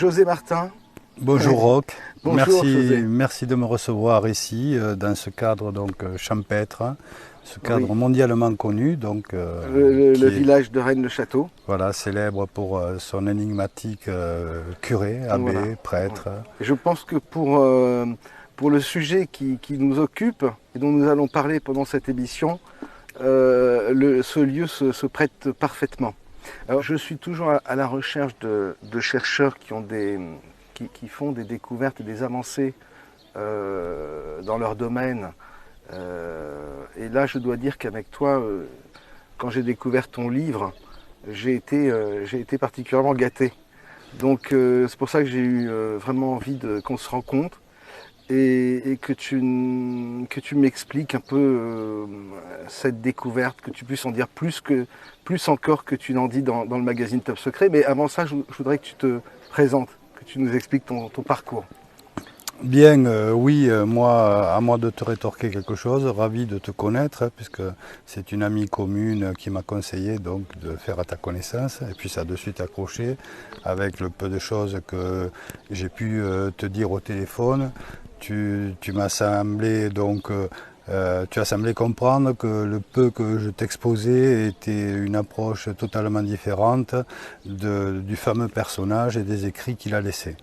José Martin. Bonjour Roch, Bonjour José. merci de me recevoir ici dans ce cadre donc champêtre, ce cadre Oui. mondialement connu donc Le village de Rennes-le-Château. voilà, célèbre pour son énigmatique curé, Voilà. abbé, prêtre. Et je pense que pour le sujet qui nous occupe et dont nous allons parler pendant cette émission, ce lieu se prête parfaitement. Alors, je suis toujours à la recherche de chercheurs qui font des découvertes et des avancées dans leur domaine. Et là, je dois dire qu'avec toi, quand j'ai découvert ton livre, j'ai été particulièrement gâté. Donc c'est pour ça que j'ai eu vraiment envie qu'on se rencontre et que tu m'expliques un peu cette découverte, que tu puisses en dire plus encore que tu n'en dis dans le magazine Top Secret. Mais avant ça, je voudrais que tu te présentes, que tu nous expliques ton parcours. Bien, oui, à moi de te rétorquer quelque chose, ravi de te connaître, puisque c'est une amie commune qui m'a conseillé donc de faire à ta connaissance, et puis ça a de suite accroché avec le peu de choses que j'ai pu te dire au téléphone. Tu m'as semblé donc tu as semblé comprendre que le peu que je t'exposais était une approche totalement différente du fameux personnage et des écrits qu'il a laissés.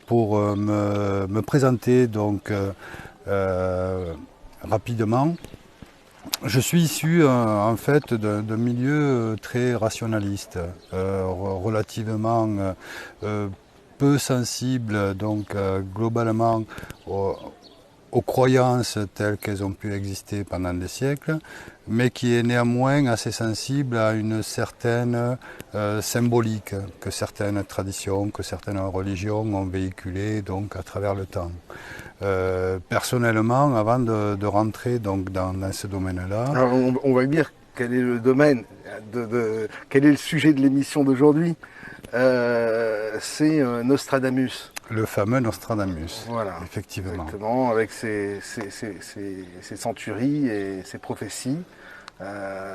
Pour me présenter rapidement, je suis issu en fait d'un milieu très rationaliste, relativement peu sensible globalement aux croyances telles qu'elles ont pu exister pendant des siècles, mais qui est néanmoins assez sensible à une certaine symbolique que certaines traditions, que certaines religions ont véhiculée donc à travers le temps. Personnellement, avant de rentrer donc dans ce domaine-là. Alors on va dire quel est le domaine, quel est le sujet de l'émission d'aujourd'hui. C'est Nostradamus. Le fameux Nostradamus, Voilà, effectivement. Exactement, avec ses centuries et ses prophéties,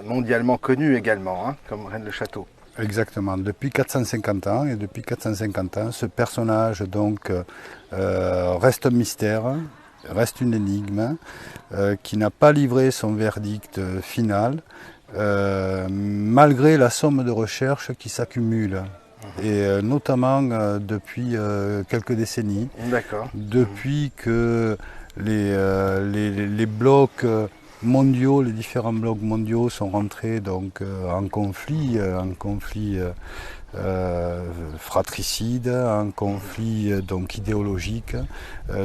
mondialement connues également, hein, comme Rennes-le-Château. Exactement, depuis 450 ans, et depuis 450 ans, ce personnage donc reste un mystère, reste une énigme, qui n'a pas livré son verdict final, malgré la somme de recherches qui s'accumule. Et notamment depuis quelques décennies, depuis que les blocs mondiaux, les différents blocs mondiaux sont rentrés donc en conflit fratricide, un conflit donc idéologique.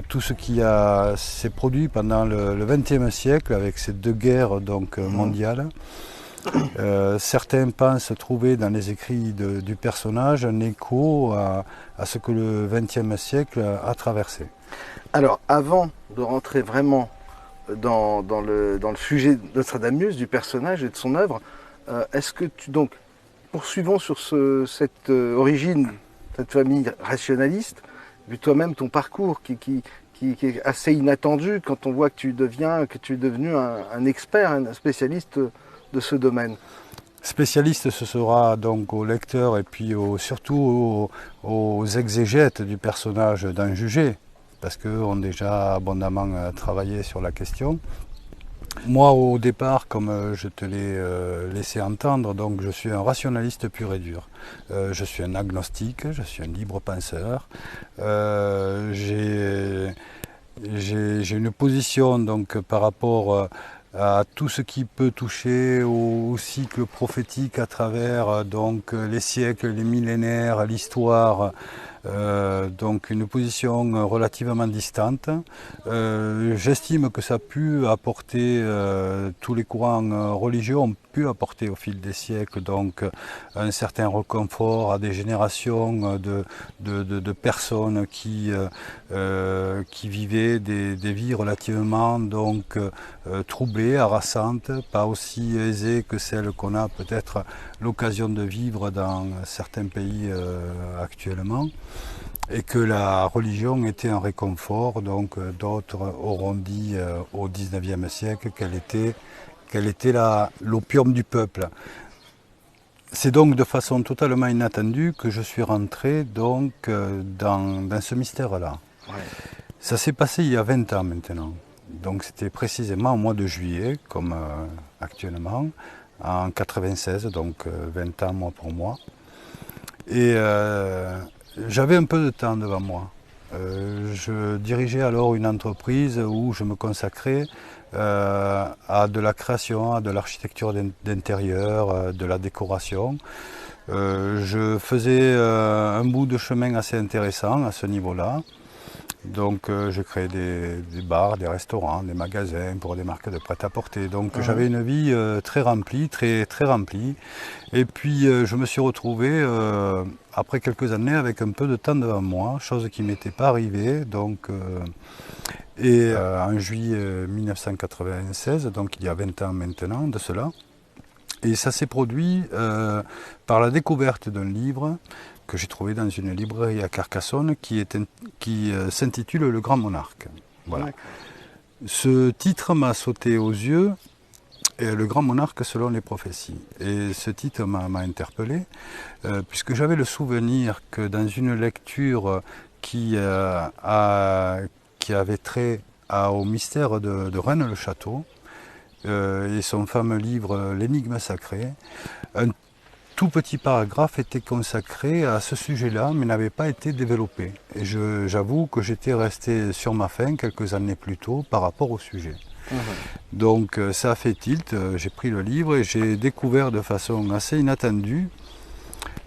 Tout ce qui s'est produit pendant le XXe siècle avec ces deux guerres donc mondiales. Certains pensent trouver dans les écrits du personnage un écho à ce que le XXe siècle a traversé. Alors, avant de rentrer vraiment dans le sujet de Nostradamus, du personnage et de son œuvre, est-ce que poursuivons sur cette origine, cette famille rationaliste, vu toi-même ton parcours qui est assez inattendu quand on voit que tu es devenu un expert, un spécialiste de ce domaine. Spécialiste, ce sera donc aux lecteurs et puis surtout aux exégètes du personnage d'en juger, parce qu'eux ont déjà abondamment travaillé sur la question. Moi, au départ, comme je te l'ai laissé entendre, donc je suis un rationaliste pur et dur. Je suis un agnostique, je suis un libre penseur. J'ai une position donc par rapport à tout ce qui peut toucher au cycle prophétique à travers donc les siècles, les millénaires, l'histoire. Donc une position relativement distante. J'estime que ça a pu apporter, tous les courants religieux ont pu apporter au fil des siècles donc un certain réconfort à des générations de personnes qui vivaient des vies relativement donc troublées, harassantes, pas aussi aisées que celles qu'on a peut-être l'occasion de vivre dans certains pays actuellement, et que la religion était un réconfort. Donc d'autres auront dit au XIXe siècle qu'elle était l'opium du peuple. c'est donc de façon totalement inattendue que je suis rentré donc, dans ce mystère-là. Ouais. Ça s'est passé il y a 20 ans maintenant. Donc c'était précisément au mois de juillet, comme actuellement, en 96, donc 20 ans mois pour mois. Et j'avais un peu de temps devant moi. Je dirigeais alors une entreprise où je me consacrais à de la création, à de l'architecture d'intérieur, de la décoration. Je faisais un bout de chemin assez intéressant à ce niveau-là. Donc je créais des bars, des restaurants, des magasins pour des marques de prêt-à-porter. Donc j'avais une vie très remplie, très remplie. Et puis je me suis retrouvé après quelques années avec un peu de temps devant moi, chose qui ne m'était pas arrivée. Donc, en juillet 1996, donc il y a 20 ans maintenant de cela. Et ça s'est produit par la découverte d'un livre que j'ai trouvé dans une librairie à Carcassonne qui s'intitule Le Grand Monarque. Voilà. Ce titre m'a sauté aux yeux, Le Grand Monarque selon les prophéties. Et ce titre m'a interpellé, puisque j'avais le souvenir que dans une lecture qui avait trait au mystère de Rennes-le-Château, et son fameux livre L'énigme sacrée, un tout petit paragraphe était consacré à ce sujet-là, mais n'avait pas été développé. Et j'avoue que j'étais resté sur ma faim quelques années plus tôt par rapport au sujet. Donc ça a fait tilt, j'ai pris le livre et j'ai découvert de façon assez inattendue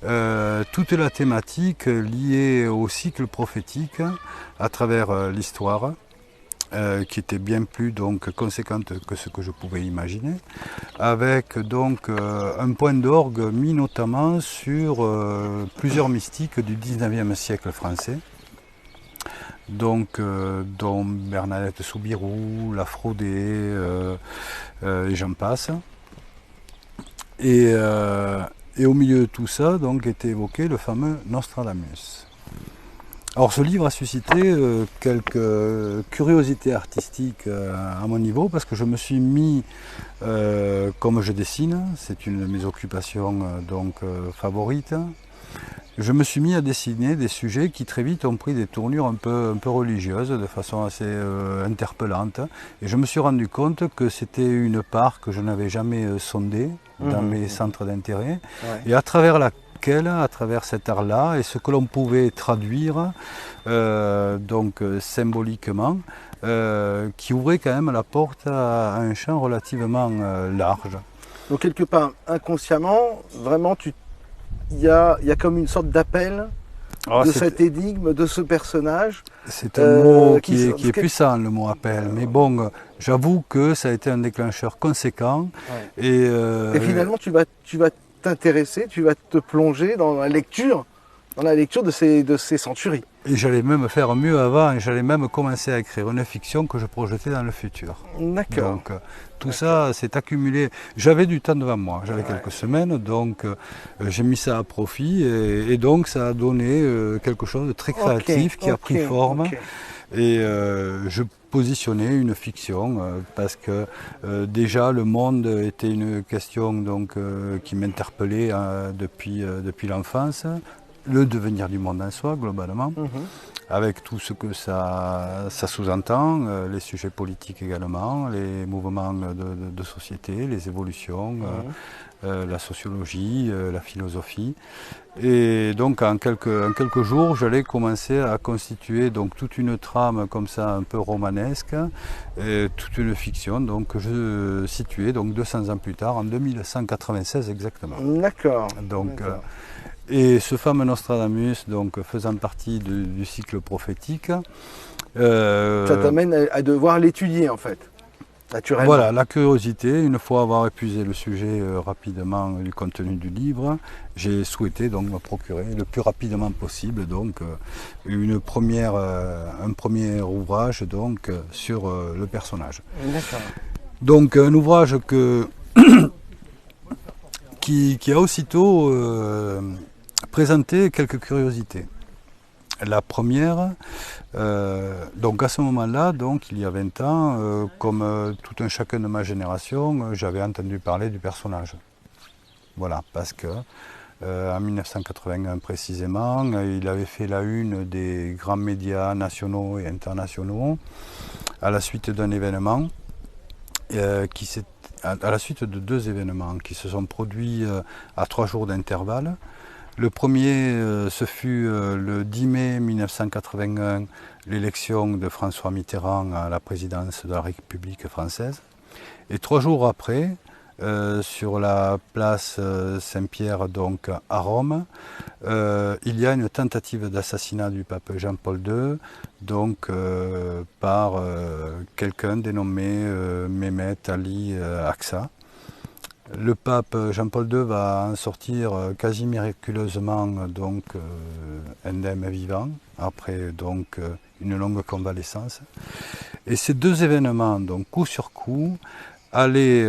toute la thématique liée au cycle prophétique à travers l'histoire. Qui était bien plus donc conséquente que ce que je pouvais imaginer, avec donc un point d'orgue mis notamment sur plusieurs mystiques du 19e siècle français, donc dont Bernadette Soubirous, Lafrodé, et j'en passe. Et au milieu de tout ça, donc, était évoqué le fameux Nostradamus. Alors ce livre a suscité quelques curiosités artistiques à mon niveau, parce que je me suis mis, comme je dessine, c'est une de mes occupations favorites, je me suis mis à dessiner des sujets qui très vite ont pris des tournures un peu religieuses, de façon assez interpellante. Et je me suis rendu compte que c'était une part que je n'avais jamais sondée dans mes centres d'intérêt, et à travers cet art-là, et ce que l'on pouvait traduire symboliquement, qui ouvrait quand même la porte à un champ relativement large. Donc quelque part, inconsciemment, vraiment, il y a comme une sorte d'appel de cette énigme, de ce personnage. C'est un mot qui est puissant, le mot appel. Mais bon, j'avoue que ça a été un déclencheur conséquent. Ouais. Et finalement, tu vas t'intéresser, tu vas te plonger dans la lecture de ces centuries. Et j'allais même faire mieux avant, et j'allais même commencer à écrire une fiction que je projetais dans le futur. D'accord. Donc tout ça s'est accumulé. J'avais du temps devant moi, j'avais quelques semaines, donc j'ai mis ça à profit, et donc ça a donné quelque chose de très créatif qui a pris forme. Et je positionnais une fiction parce que déjà le monde était une question qui m'interpellait depuis l'enfance. Le devenir du monde en soi, globalement, avec tout ce que ça sous-entend, les sujets politiques également, les mouvements de société, les évolutions, la sociologie, la philosophie. Et donc en quelques jours, j'allais commencer à constituer donc toute une trame comme ça un peu romanesque, et toute une fiction que je situais donc 200 ans plus tard, en 2196 exactement. D'accord. Donc et ce fameux Nostradamus, faisant partie du cycle prophétique, ça t'amène à devoir l'étudier en fait, naturellement. Voilà, la curiosité. Une fois avoir épuisé le sujet rapidement du contenu du livre, j'ai souhaité me procurer le plus rapidement possible un premier ouvrage sur le personnage. D'accord. Donc un ouvrage qui a aussitôt présenter quelques curiosités. La première, à ce moment-là, il y a 20 ans, comme tout un chacun de ma génération, j'avais entendu parler du personnage. Voilà, parce que en 1981 précisément, il avait fait la une des grands médias nationaux et internationaux à la suite d'un événement à la suite de deux événements qui se sont produits à 3 jours d'intervalle. Le premier, ce fut le 10 mai 1981, l'élection de François Mitterrand à la présidence de la République française. Et 3 jours après, sur la place Saint-Pierre, donc à Rome, il y a une tentative d'assassinat du pape Jean-Paul II, donc par quelqu'un dénommé Mehmet Ali Aqsa. Le pape Jean-Paul II va en sortir quasi miraculeusement, donc indemne vivant, après donc une longue convalescence. Et ces deux événements, donc coup sur coup, allaient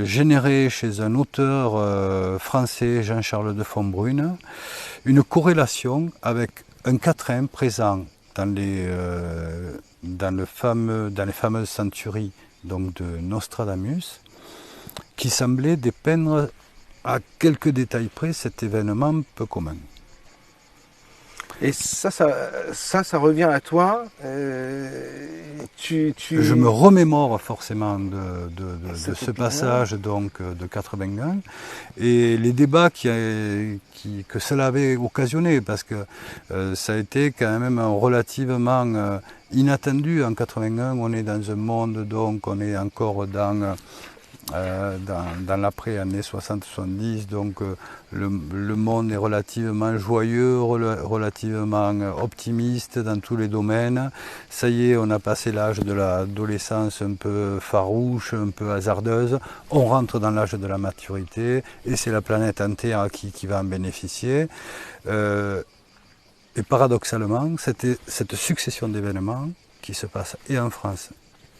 générer chez un auteur français, Jean-Charles de Fontbrune, une corrélation avec un quatrain présent dans les fameuses centuries donc, de Nostradamus, qui semblait dépeindre à quelques détails près cet événement peu commun. Et ça revient à toi. Je me remémore forcément de ce passage donc, de 81 et les débats que cela avait occasionné, parce que ça a été quand même relativement inattendu. En 81, on est dans un monde, donc on est encore dans l'après années 60-70, donc le monde est relativement joyeux, relativement optimiste dans tous les domaines. Ça y est, on a passé l'âge de l'adolescence un peu farouche, un peu hasardeuse. On rentre dans l'âge de la maturité et c'est la planète entière qui va en bénéficier. Et paradoxalement, cette succession d'événements qui se passe et en France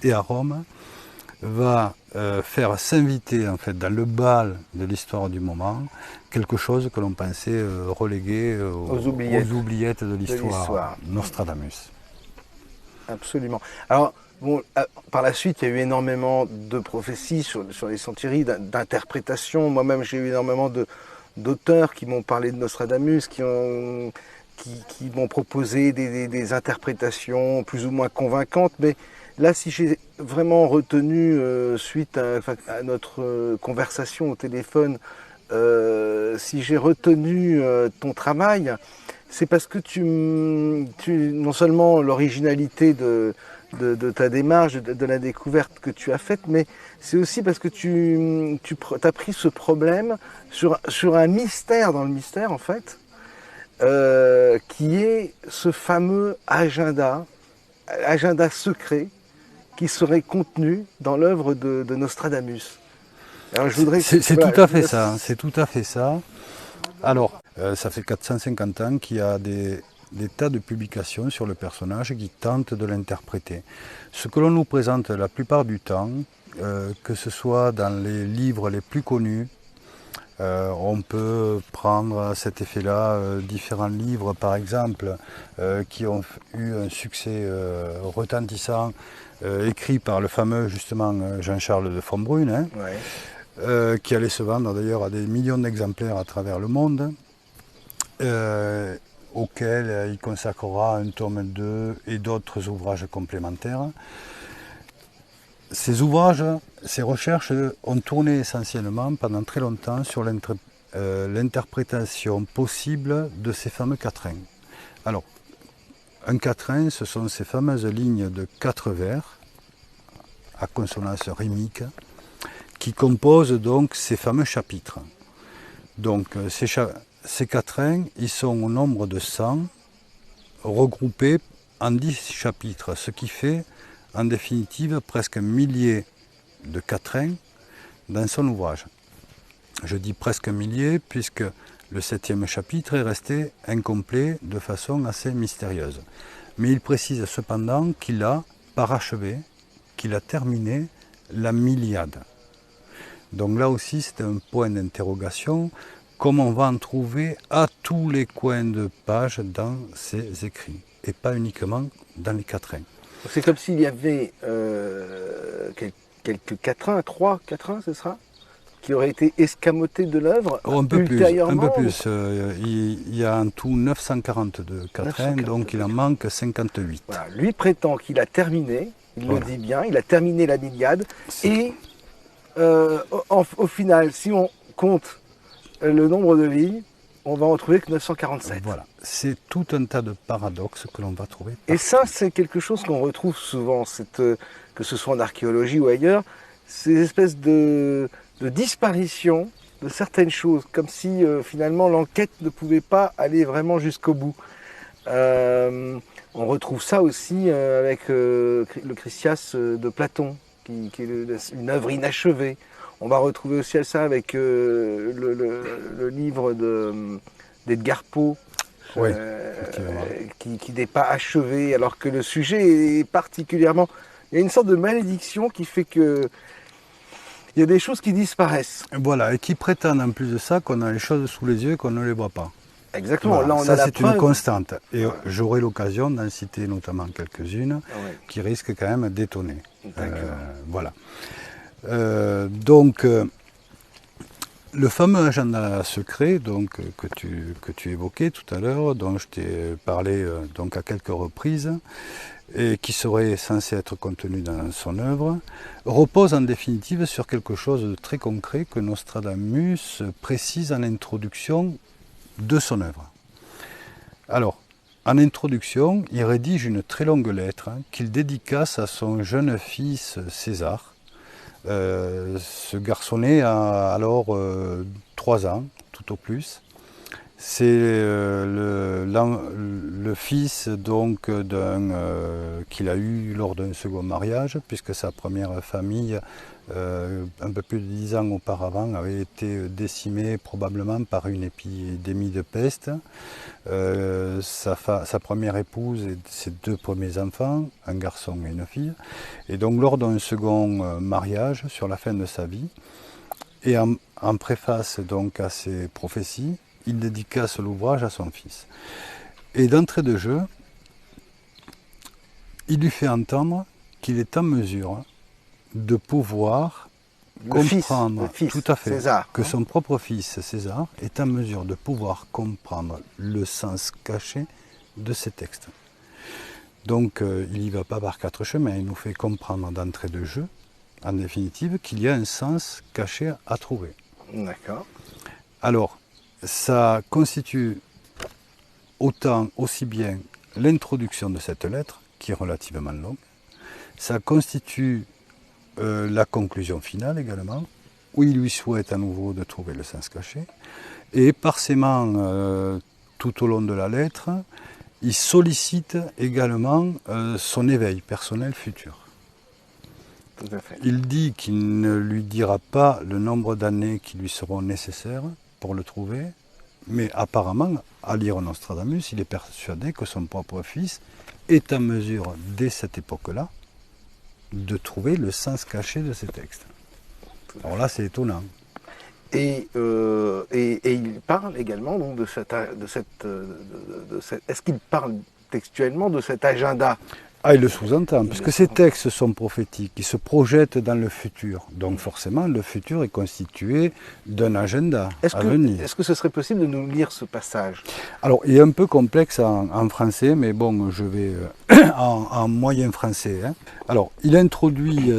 et à Rome va faire s'inviter en fait dans le bal de l'histoire du moment quelque chose que l'on pensait relégué aux oubliettes de l'histoire, Nostradamus. Absolument. Alors, bon, par la suite, il y a eu énormément de prophéties sur les centuries, d'interprétations. Moi-même, j'ai eu énormément d'auteurs qui m'ont parlé de Nostradamus, qui m'ont proposé des interprétations plus ou moins convaincantes, mais là, si j'ai vraiment retenu, suite à notre conversation au téléphone, si j'ai retenu ton travail, c'est parce que non seulement l'originalité de ta démarche, de la découverte que tu as faite, mais c'est aussi parce que tu as pris ce problème sur un mystère dans le mystère, en fait, qui est ce fameux agenda secret, qui serait contenu dans l'œuvre de Nostradamus. Alors, c'est tout à fait ça. C'est tout à fait ça. Alors, ça fait 450 ans qu'il y a des tas de publications sur le personnage qui tentent de l'interpréter. Ce que l'on nous présente la plupart du temps, que ce soit dans les livres les plus connus, on peut prendre à cet effet-là différents livres, par exemple, qui ont eu un succès retentissant, écrit par le fameux, justement, Jean-Charles de Fontbrune, hein, ouais. Qui allait se vendre d'ailleurs à des millions d'exemplaires à travers le monde, auquel il consacrera un tome 2 et d'autres ouvrages complémentaires. Ces ouvrages, ces recherches ont tourné essentiellement pendant très longtemps sur l'interprétation possible de ces fameux quatrains. Alors, un quatrain, ce sont ces fameuses lignes de 4 vers à consonance rimique qui composent donc ces fameux chapitres. Donc, ces quatrains, ils sont au nombre de 100, regroupés en 10 chapitres, ce qui fait en définitive presque un millier de quatrains dans son ouvrage. Je dis presque un millier puisque le 7e chapitre est resté incomplet de façon assez mystérieuse. Mais il précise cependant qu'il a parachevé, qu'il a terminé la Miliade. Donc là aussi c'est un point d'interrogation, comme on va en trouver à tous les coins de page dans ses écrits, et pas uniquement dans les quatrains. C'est comme s'il y avait quelques quatrains, 3 quatrains, ce sera, qui aurait été escamoté de l'œuvre un peu ultérieurement. plus. Il y a en tout 942 quatrains, donc il en manque 58. Voilà, lui prétend qu'il a terminé, il le dit bien, il a terminé la l'Iliade. Et au final, si on compte le nombre de lignes, on va en trouver que 947. Voilà, c'est tout un tas de paradoxes que l'on va trouver. Et ça, c'est quelque chose qu'on retrouve souvent, que ce soit en archéologie ou ailleurs, ces espèces de disparition de certaines choses, comme si finalement l'enquête ne pouvait pas aller vraiment jusqu'au bout. On retrouve ça aussi avec le Chrysias de Platon, qui est une œuvre inachevée. On va retrouver aussi ça avec le livre d'Edgar Poe, oui, qui n'est pas achevé, alors que le sujet est particulièrement... Il y a une sorte de malédiction qui fait que il y a des choses qui disparaissent. Voilà, et qui prétendent en plus de ça qu'on a les choses sous les yeux et qu'on ne les voit pas. Exactement, voilà, là on ça, a la c'est preuve. une constante. Et j'aurai l'occasion d'en citer notamment quelques-unes qui risquent quand même d'étonner. Voilà. Donc, le fameux agenda secret donc, que tu évoquais tout à l'heure, dont je t'ai parlé donc à quelques reprises, et qui serait censé être contenu dans son œuvre, repose en définitive sur quelque chose de très concret que Nostradamus précise en introduction de son œuvre. Alors, en introduction, il rédige une très longue lettre qu'il dédicace à son jeune fils César. Ce garçonnet a alors 3 ans, tout au plus. C'est le fils donc qu'il a eu lors d'un second mariage, puisque sa première famille, un peu plus de 10 ans auparavant, avait été décimée probablement par une épidémie de peste. Sa première épouse et ses 2 premiers enfants, un garçon et une fille. Et donc lors d'un second mariage, sur la fin de sa vie, et en préface donc à ses prophéties, il dédicace l'ouvrage à son fils. Et d'entrée de jeu, il lui fait entendre qu'il est en mesure de pouvoir comprendre tout à fait César, que son propre fils César est en mesure de pouvoir comprendre le sens caché de ces textes. Donc il n'y va pas par 4 chemins, il nous fait comprendre d'entrée de jeu, en définitive, qu'il y a un sens caché à trouver. D'accord. Alors, ça constitue aussi bien l'introduction de cette lettre, qui est relativement longue, ça constitue la conclusion finale également, où il lui souhaite à nouveau de trouver le sens caché, et parsément tout au long de la lettre, il sollicite également son éveil personnel futur. Tout à fait. Il dit qu'il ne lui dira pas le nombre d'années qui lui seront nécessaires pour le trouver, mais apparemment, à lire Nostradamus, il est persuadé que son propre fils est en mesure, dès cette époque-là, de trouver le sens caché de ces textes. Alors là, c'est étonnant. Et il parle également donc, est-ce qu'il parle textuellement de cet agenda? Ah, il le sous-entend, puisque ces textes sont prophétiques, ils se projettent dans le futur. Donc forcément, le futur est constitué d'un agenda à venir. Est-ce que ce serait possible de nous lire ce passage? Alors, il est un peu complexe en français, mais bon, je vais en moyen français. Alors, il introduit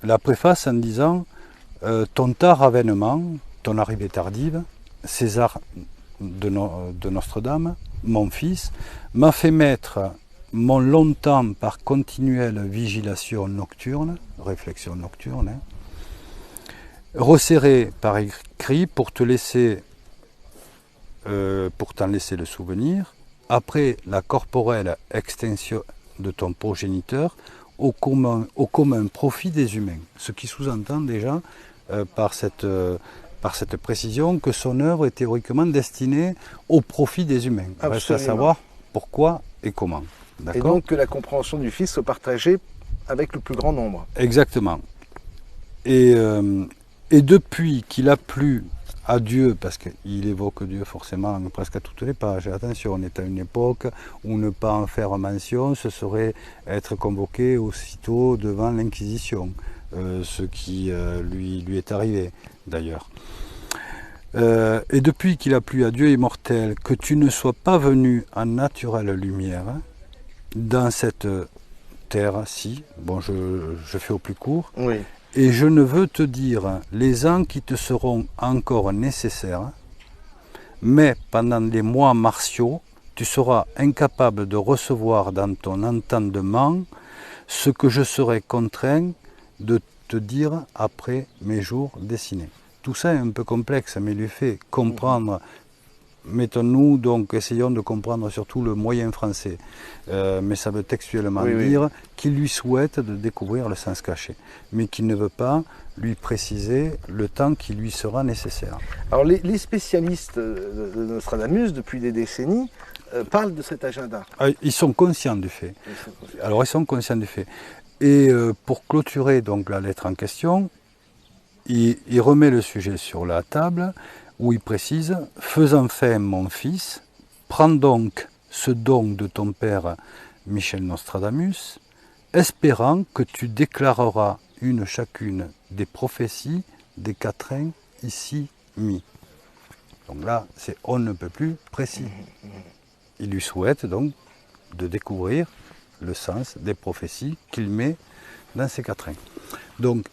la préface en disant « Ton tard avènement, ton arrivée tardive, César de Notre-Dame, mon fils, m'a fait mettre mon longtemps par continuelle vigilation nocturne, réflexion nocturne, resserré par écrit pour t'en laisser le souvenir, après la corporelle extinction de ton progéniteur, au commun profit des humains. » Ce qui sous-entend déjà par cette précision que son œuvre est théoriquement destinée au profit des humains. Il reste à savoir pourquoi et comment. Et donc que la compréhension du Fils soit partagée avec le plus grand nombre. Exactement. Et depuis qu'il a plu à Dieu, parce qu'il évoque Dieu forcément presque à toutes les pages, attention, on est à une époque où ne pas en faire mention, ce serait être convoqué aussitôt devant l'Inquisition. ce qui lui est arrivé d'ailleurs. Et depuis qu'il a plu à Dieu immortel que tu ne sois pas venu en naturelle lumière dans cette terre-ci, bon je fais au plus court, Oui. et je ne veux te dire les ans qui te seront encore nécessaires, mais pendant les mois martiaux, tu seras incapable de recevoir dans ton entendement ce que je serai contraint de te dire après mes jours dessinés. Tout ça est un peu complexe, mais il lui fait comprendre, mettons-nous donc, essayons de comprendre surtout le moyen français, mais ça veut textuellement dire qu'il lui souhaite de découvrir le sens caché, mais qu'il ne veut pas lui préciser le temps qui lui sera nécessaire. Alors les spécialistes de Nostradamus, depuis des décennies, parlent de cet agenda. Ils sont conscients du fait. Alors ils sont conscients du fait. Et pour clôturer donc la lettre en question, il remet le sujet sur la table où il précise « Faisant fin, mon fils, prends donc ce don de ton père Michel Nostradamus, espérant que tu déclareras une chacune des prophéties des quatrains ici mis. » Donc là, c'est on ne peut plus précis. Il lui souhaite donc de découvrir le sens des prophéties qu'il met dans ces quatrains. Donc,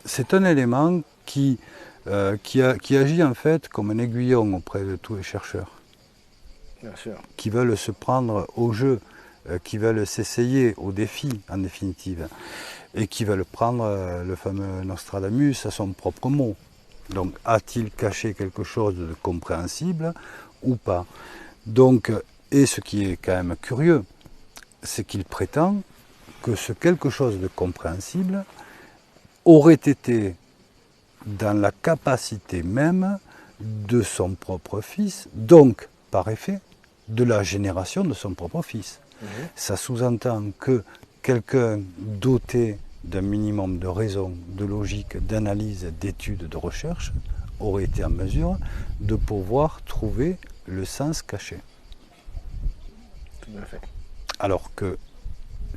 c'est un élément qui agit en fait comme un aiguillon auprès de tous les chercheurs. Bien sûr. Qui veulent se prendre au jeu, qui veulent s'essayer au défi en définitive, et qui veulent prendre le fameux Nostradamus à son propre mot. Donc, a-t-il caché quelque chose de compréhensible ou pas? Donc, et ce qui est quand même curieux, c'est qu'il prétend que ce quelque chose de compréhensible aurait été dans la capacité même de son propre fils, donc par effet de la génération de son propre fils. Ça sous-entend que quelqu'un doté d'un minimum de raison, de logique, d'analyse, d'étude, de recherche aurait été en mesure de pouvoir trouver le sens caché. Tout à fait. Alors que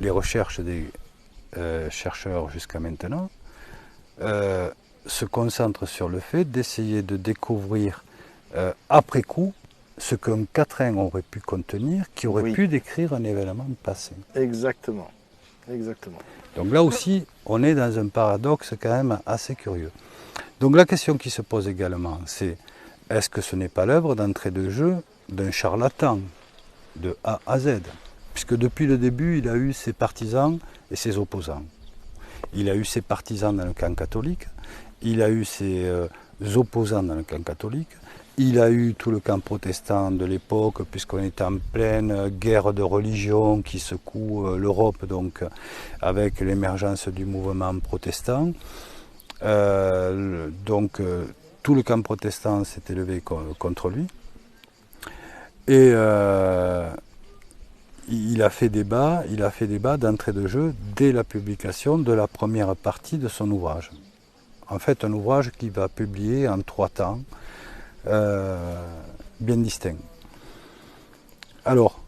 les recherches des chercheurs jusqu'à maintenant se concentrent sur le fait d'essayer de découvrir après coup ce qu'un quatrain aurait pu contenir, qui aurait pu décrire un événement passé. Exactement. Exactement. Donc là aussi, on est dans un paradoxe quand même assez curieux. Donc la question qui se pose également, c'est est-ce que ce n'est pas l'œuvre d'entrée de jeu d'un charlatan de A à Z? Puisque depuis le début, il a eu ses partisans et ses opposants. Il a eu ses partisans dans le camp catholique, il a eu ses opposants dans le camp catholique, il a eu tout le camp protestant de l'époque, puisqu'on est en pleine guerre de religion qui secoue l'Europe, donc avec l'émergence du mouvement protestant. Donc tout le camp protestant s'est élevé contre lui. Et il a fait débat d'entrée de jeu dès la publication de la première partie de son ouvrage. En fait, un ouvrage qu'il va publier en 3 temps, bien distincts. Alors,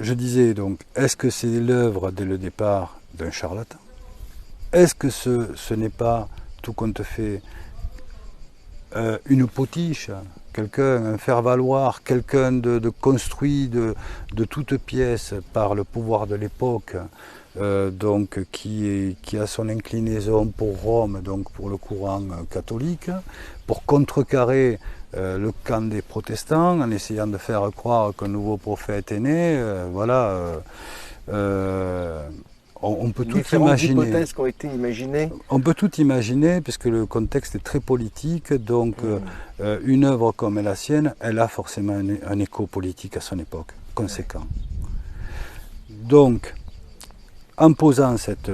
je disais donc, est-ce que c'est l'œuvre dès le départ d'un charlatan? Est-ce que ce n'est pas, tout compte fait, une potiche, quelqu'un, un faire-valoir, quelqu'un de construit de toutes pièces par le pouvoir de l'époque, donc qui a son inclinaison pour Rome, donc pour le courant catholique, pour contrecarrer le camp des protestants en essayant de faire croire qu'un nouveau prophète est né. On peut tout imaginer. Hypothèses qui ont été imaginées. On peut tout imaginer, puisque le contexte est très politique, donc une œuvre comme la sienne, elle a forcément un écho politique à son époque, conséquent. Donc, en posant cette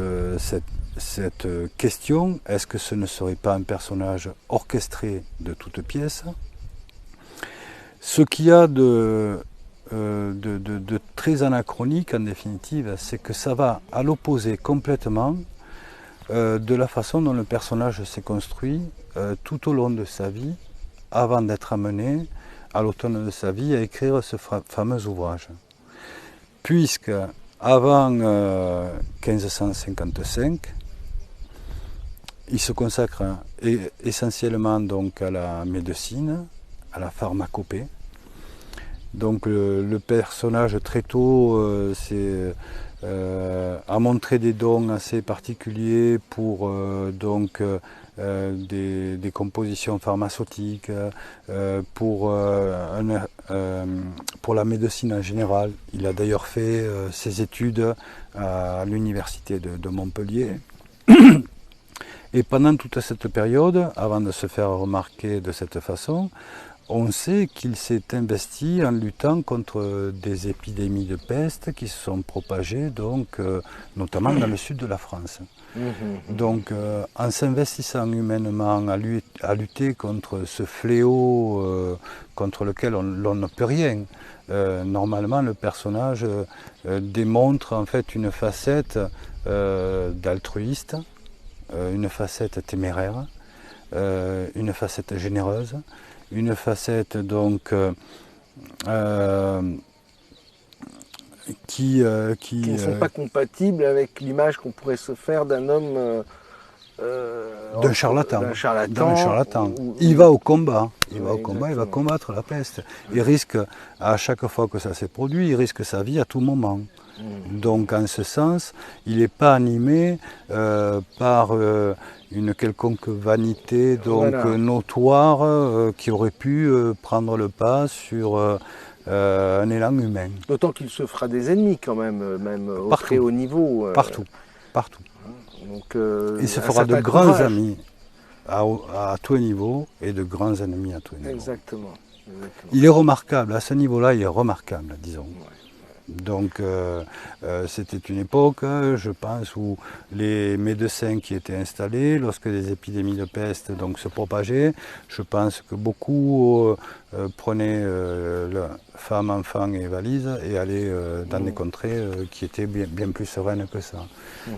question, est-ce que ce ne serait pas un personnage orchestré de toutes pièces? Ce qu'il y a de très anachronique en définitive, c'est que ça va à l'opposé complètement de la façon dont le personnage s'est construit tout au long de sa vie, avant d'être amené à l'automne de sa vie à écrire ce fameux ouvrage. Puisque avant 1555, il se consacre essentiellement donc à la médecine, à la pharmacopée. Donc le personnage très tôt a montré des dons assez particuliers pour des compositions pharmaceutiques, pour la médecine en général. Il a d'ailleurs fait ses études à l'université de Montpellier. Et pendant toute cette période, avant de se faire remarquer de cette façon, on sait qu'il s'est investi en luttant contre des épidémies de peste qui se sont propagées, donc, notamment dans le sud de la France. Donc, en s'investissant humainement à lutter contre ce fléau contre lequel l'on ne peut rien, normalement le personnage démontre en fait une facette d'altruiste, une facette téméraire, une facette généreuse, une facette donc qui ne sont pas compatibles avec l'image qu'on pourrait se faire d'un homme d'un charlatan. Ou... Il va au combat, il va combattre la peste. Il risque, à chaque fois que ça s'est produit, il risque sa vie à tout moment. Donc en ce sens, il n'est pas animé par une quelconque vanité donc, notoire qui aurait pu prendre le pas sur un élan humain. D'autant qu'il se fera des ennemis quand même au très haut niveau. Partout. Donc, il se fera de grands amis à tous les niveaux et de grands ennemis à tous les niveaux. Exactement. Il est remarquable, à ce niveau-là, il est remarquable, disons. Ouais. Donc c'était une époque, je pense, où les médecins qui étaient installés, lorsque les épidémies de peste donc, se propageaient, je pense que beaucoup prenaient femmes, enfants et valises et allaient dans des contrées qui étaient bien plus sereines que ça.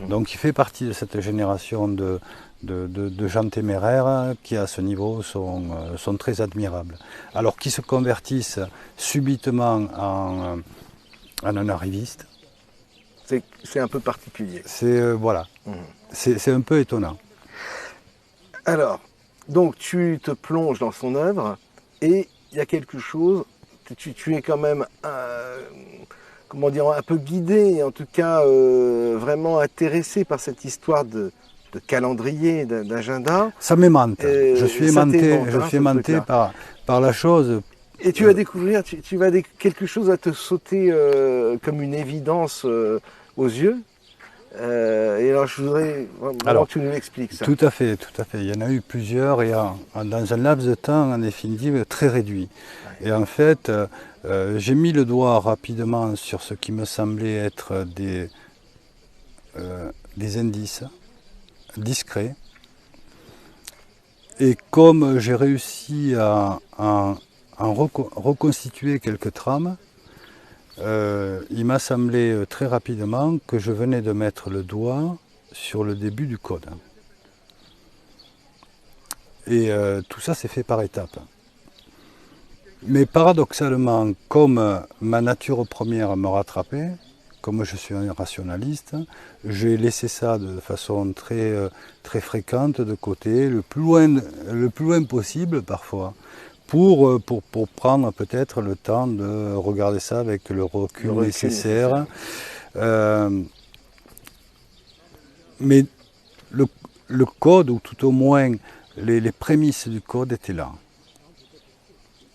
Donc il fait partie de cette génération de gens téméraires qui à ce niveau sont très admirables. Alors qu'ils se convertissent subitement en un arriviste. C'est un peu particulier. Voilà. C'est un peu étonnant. Alors, donc tu te plonges dans son œuvre et il y a quelque chose, tu es quand même comment dire, un peu guidé, en tout cas vraiment intéressé par cette histoire de calendrier, d'agenda. Ça m'aimante. Je suis aimanté par la chose. Et tu vas découvrir, quelque chose va te sauter comme une évidence aux yeux. Et alors je voudrais vraiment que tu nous l'expliques ça. Tout à fait. Il y en a eu plusieurs et dans un laps de temps en définitive très réduit. Ouais. Et en fait, j'ai mis le doigt rapidement sur ce qui me semblait être des indices discrets. Et comme j'ai réussi à reconstituer quelques trames, il m'a semblé très rapidement que je venais de mettre le doigt sur le début du code. Et tout ça s'est fait par étapes. Mais paradoxalement, comme ma nature première me rattrapait, comme je suis un rationaliste, j'ai laissé ça de façon très fréquente de côté, le plus loin possible parfois. Pour prendre peut-être le temps de regarder ça avec le recul nécessaire. Mais le code, ou tout au moins les prémices du code étaient là.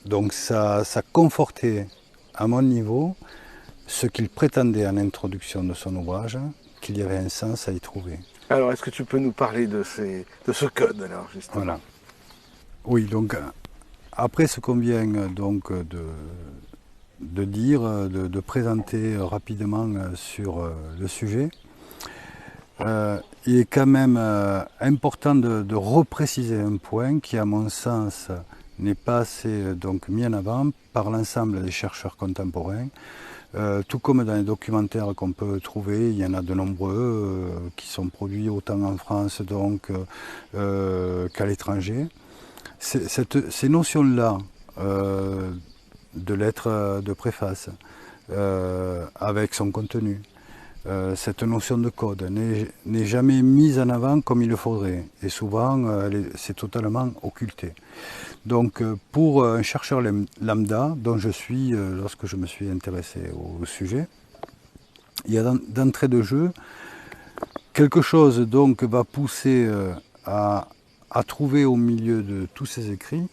Donc ça confortait à mon niveau ce qu'il prétendait en introduction de son ouvrage, qu'il y avait un sens à y trouver. Alors est-ce que tu peux nous parler de ce code alors, justement ? Voilà. Oui, donc... Après ce qu'on vient donc de dire, de présenter rapidement sur le sujet, il est quand même important de repréciser un point qui, à mon sens, n'est pas assez donc, mis en avant par l'ensemble des chercheurs contemporains. Tout comme dans les documentaires qu'on peut trouver, il y en a de nombreux qui sont produits autant en France donc, qu'à l'étranger. Ces notions-là de lettres de préface, avec son contenu, cette notion de code n'est jamais mise en avant comme il le faudrait. Et souvent, c'est totalement occulté. Donc, pour un chercheur lambda, dont je suis lorsque je me suis intéressé au sujet, il y a d'entrée de jeu quelque chose donc va pousser à trouver au milieu de tous ces écrits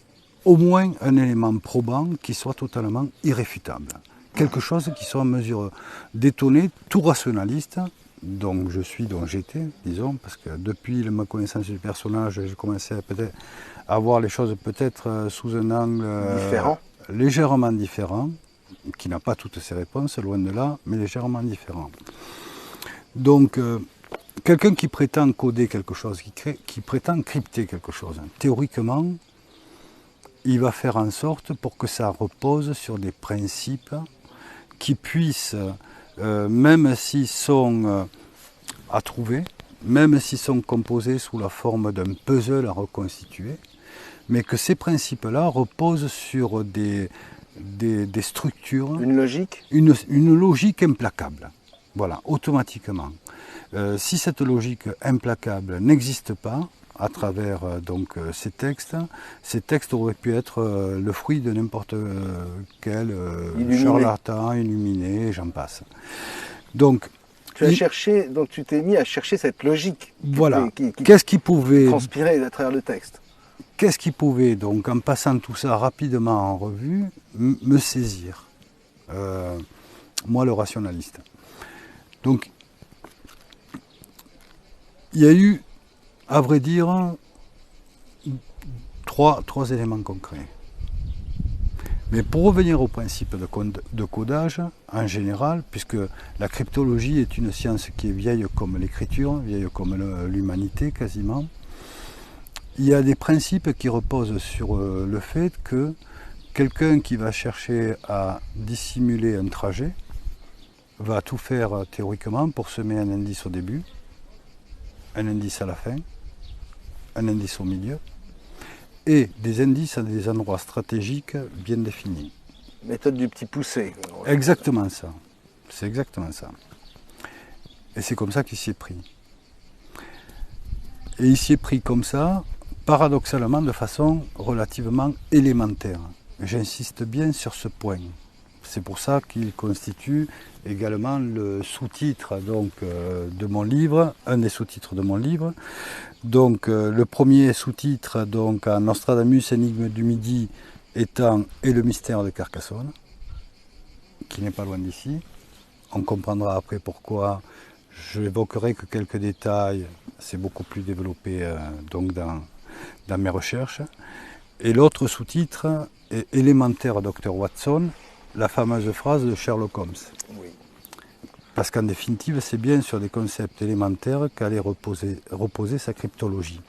au moins un élément probant qui soit totalement irréfutable. Quelque chose qui soit en mesure d'étonner tout rationaliste, dont j'étais, disons, parce que depuis ma connaissance du personnage, j'ai commencé à voir les choses peut-être sous un angle légèrement différent, qui n'a pas toutes ses réponses, loin de là, mais légèrement différent. Donc, quelqu'un qui prétend coder quelque chose, qui prétend crypter quelque chose, théoriquement, il va faire en sorte pour que ça repose sur des principes qui puissent, même s'ils sont à trouver, même s'ils sont composés sous la forme d'un puzzle à reconstituer, mais que ces principes-là reposent sur des structures. Une logique ? Une logique implacable, voilà, automatiquement. Si cette logique implacable n'existe pas, à travers ces textes auraient pu être le fruit de n'importe quel charlatan, illuminé, j'en passe. Donc, tu t'es mis à chercher cette logique. Voilà. Qu'est-ce qui pouvait transpirer à travers le texte? Qu'est-ce qui pouvait, donc, en passant tout ça rapidement en revue, me saisir, moi le rationaliste. Donc, il y a eu, à vrai dire, trois éléments concrets. Mais pour revenir au principe de codage, en général, puisque la cryptologie est une science qui est vieille comme l'écriture, vieille comme l'humanité quasiment, il y a des principes qui reposent sur le fait que quelqu'un qui va chercher à dissimuler un trajet va tout faire théoriquement pour semer un indice au début, un indice à la fin, un indice au milieu, et des indices à des endroits stratégiques bien définis. Méthode du petit poussé. Exactement ça. C'est exactement ça. Et c'est comme ça qu'il s'y est pris. Et il s'y est pris comme ça, paradoxalement, de façon relativement élémentaire. J'insiste bien sur ce point. C'est pour ça qu'il constitue également le sous-titre de mon livre, un des sous-titres de mon livre. Donc le premier sous-titre, à Nostradamus, énigme du Midi, étant Et le mystère de Carcassonne, qui n'est pas loin d'ici. On comprendra après pourquoi. Je n'évoquerai que quelques détails, c'est beaucoup plus développé dans mes recherches. Et l'autre sous-titre est Élémentaire Dr Watson, la fameuse phrase de Sherlock Holmes. Oui. Parce qu'en définitive, c'est bien sur des concepts élémentaires qu'allait reposer sa cryptologie.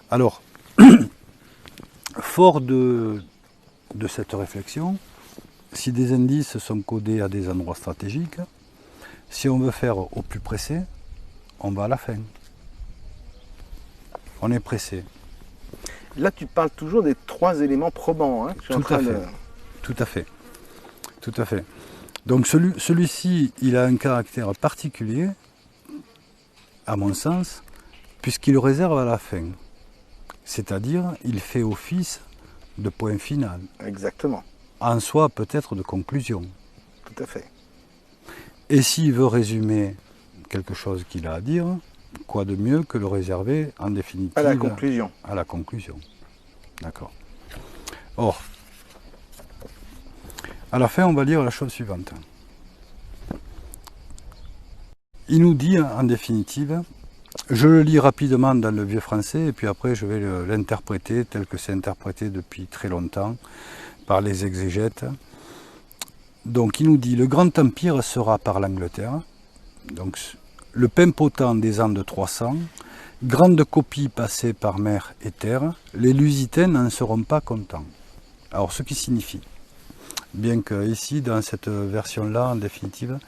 Alors, fort de cette réflexion, si des indices sont codés à des endroits stratégiques, si on veut faire au plus pressé, on va à la fin. On est pressé. Là, tu parles toujours des trois éléments probants. Hein, Tout à fait. Tout à fait. Donc celui-ci, il a un caractère particulier, à mon sens, puisqu'il le réserve à la fin. C'est-à-dire, il fait office de point final. Exactement. En soi, peut-être de conclusion. Tout à fait. Et s'il veut résumer quelque chose qu'il a à dire, quoi de mieux que le réserver en définitive à la conclusion. À la conclusion. D'accord. Or, à la fin, on va lire la chose suivante. Il nous dit, en définitive, je le lis rapidement dans le vieux français, et puis après je vais l'interpréter tel que c'est interprété depuis très longtemps par les exégètes. Donc il nous dit, le grand empire sera par l'Angleterre, donc le pimpautant des ans de 300, grande copie passée par mer et terre, les Lusitains n'en seront pas contents. Alors ce qui signifie, bien que ici, dans cette version-là, en définitive,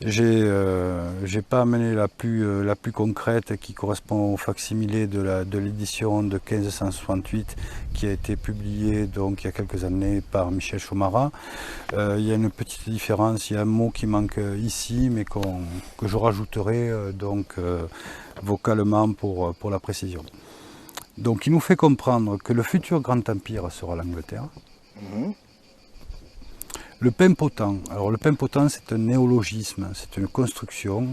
J'ai pas amené la plus concrète qui correspond au facsimilé de l'édition de 1568 qui a été publiée donc il y a quelques années par Michel Chomara. Il y a une petite différence, il y a un mot qui manque ici mais que je rajouterai vocalement pour la précision. Donc il nous fait comprendre que le futur grand empire sera l'Angleterre. Le Paimpottant, alors le Paimpottant c'est un néologisme, c'est une construction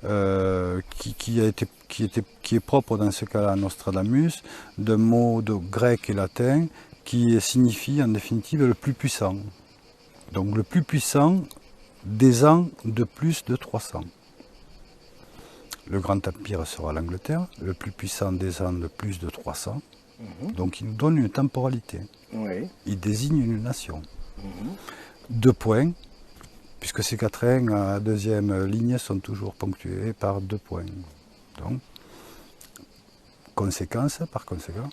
qui est propre dans ce cas-là à Nostradamus, d'un mot de grec et latin qui signifie en définitive le plus puissant. Donc le plus puissant des ans de plus de 300. Le grand empire sera l'Angleterre, le plus puissant des ans de plus de 300. Donc il nous donne une temporalité. Oui. Il désigne une nation. 2 points, puisque ces quatrains à deuxième ligne sont toujours ponctués par 2 points. Donc, par conséquent,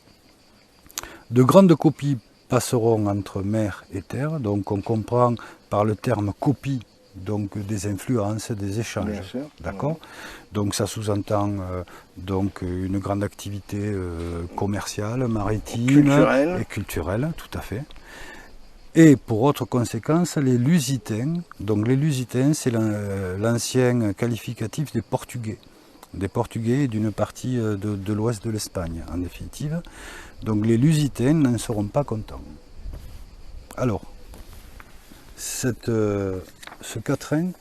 de grandes copies passeront entre mer et terre, donc on comprend par le terme copie donc des influences, des échanges. D'accord. Donc ça sous-entend donc une grande activité commerciale, maritime et culturelle, tout à fait. Et pour autre conséquence, les Lusitains. Donc les Lusitains, c'est l'ancien qualificatif des Portugais et d'une partie de l'ouest de l'Espagne, en définitive. Donc les Lusitains n'en seront pas contents. Alors, ce quatrain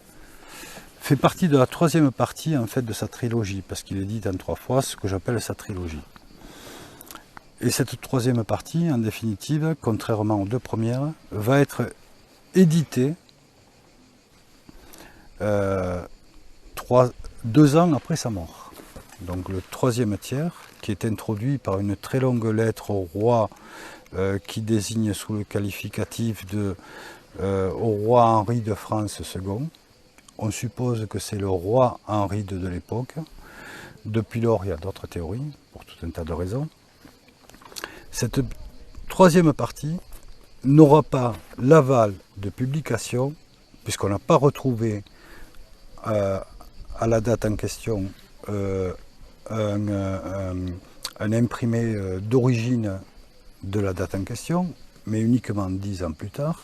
fait partie de la 3e partie en fait de sa trilogie, parce qu'il est dit en 3 fois ce que j'appelle sa trilogie. Et cette 3e partie, en définitive, contrairement aux 2 premières, va être éditée 2 ans après sa mort. Donc le 3e tiers, qui est introduit par une très longue lettre au roi qui désigne sous le qualificatif au roi Henri de France II. On suppose que c'est le roi Henri II de l'époque. Depuis lors, il y a d'autres théories, pour tout un tas de raisons. Cette 3e partie n'aura pas l'aval de publication, puisqu'on n'a pas retrouvé à la date en question un imprimé d'origine de la date en question, mais uniquement 10 ans plus tard.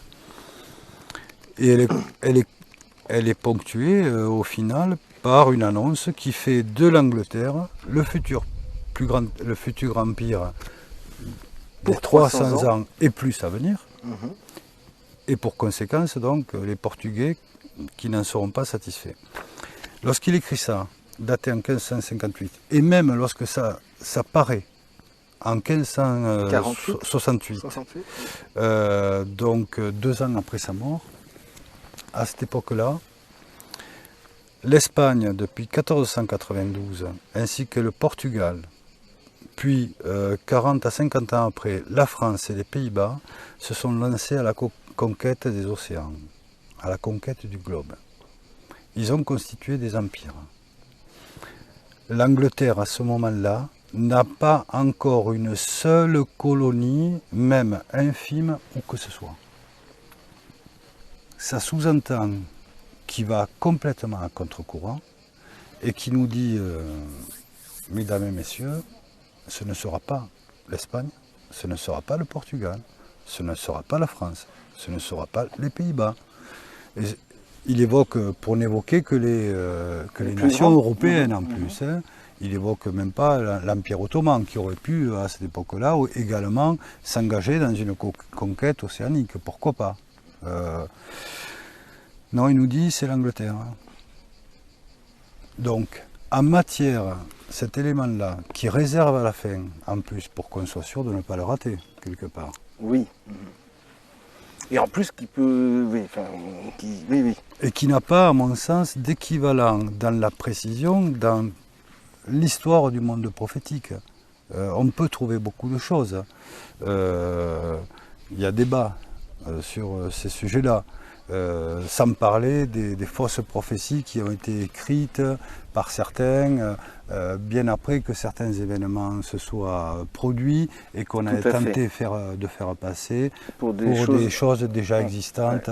Et elle est ponctuée au final par une annonce qui fait de l'Angleterre le futur empire pour 300 ans et plus à venir, et pour conséquence donc les Portugais qui n'en seront pas satisfaits. Lorsqu'il écrit ça, daté en 1558, et même lorsque ça paraît en 1568, donc 2 ans après sa mort, à cette époque-là, l'Espagne depuis 1492, ainsi que le Portugal, puis 40 à 50 ans après, la France et les Pays-Bas se sont lancés à la conquête des océans, à la conquête du globe. Ils ont constitué des empires. L'Angleterre, à ce moment-là, n'a pas encore une seule colonie, même infime, où que ce soit. Ça sous-entend qu'il va complètement à contre-courant et qui nous dit, mesdames et messieurs, ce ne sera pas l'Espagne, ce ne sera pas le Portugal, ce ne sera pas la France, ce ne sera pas les Pays-Bas. Il évoque, pour n'évoquer que les nations européennes en plus. Hein. Il évoque même pas l'Empire ottoman qui aurait pu, à cette époque-là, également s'engager dans une conquête océanique. Pourquoi pas Non, il nous dit c'est l'Angleterre. Donc, en matière, cet élément-là, qui réserve à la fin, en plus, pour qu'on soit sûr de ne pas le rater, quelque part. Oui. Et en plus, qui peut... Oui. Et qui n'a pas, à mon sens, d'équivalent dans la précision, dans l'histoire du monde prophétique. On peut trouver beaucoup de choses. Il y a débat sur ces sujets-là. Sans parler des fausses prophéties qui ont été écrites par certains bien après que certains événements se soient produits et qu'on a tenté de faire passer pour des choses déjà existantes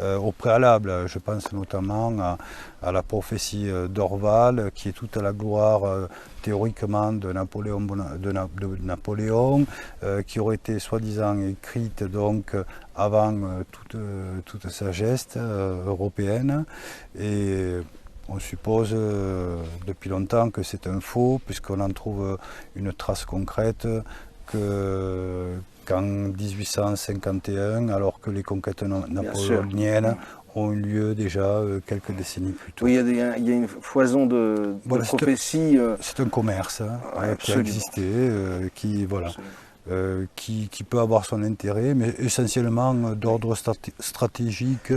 au préalable. Je pense notamment à la prophétie d'Orval, qui est toute la gloire théoriquement de Napoléon, qui aurait été soi-disant écrite donc avant toute sa geste européenne. Et on suppose depuis longtemps que c'est un faux, puisqu'on en trouve une trace concrète qu'en 1851, alors que les conquêtes napoléoniennes ont eu lieu déjà quelques décennies plus tôt. Oui, il y a une foison de prophéties. C'est un commerce qui a existé, qui peut avoir son intérêt, mais essentiellement d'ordre stratégique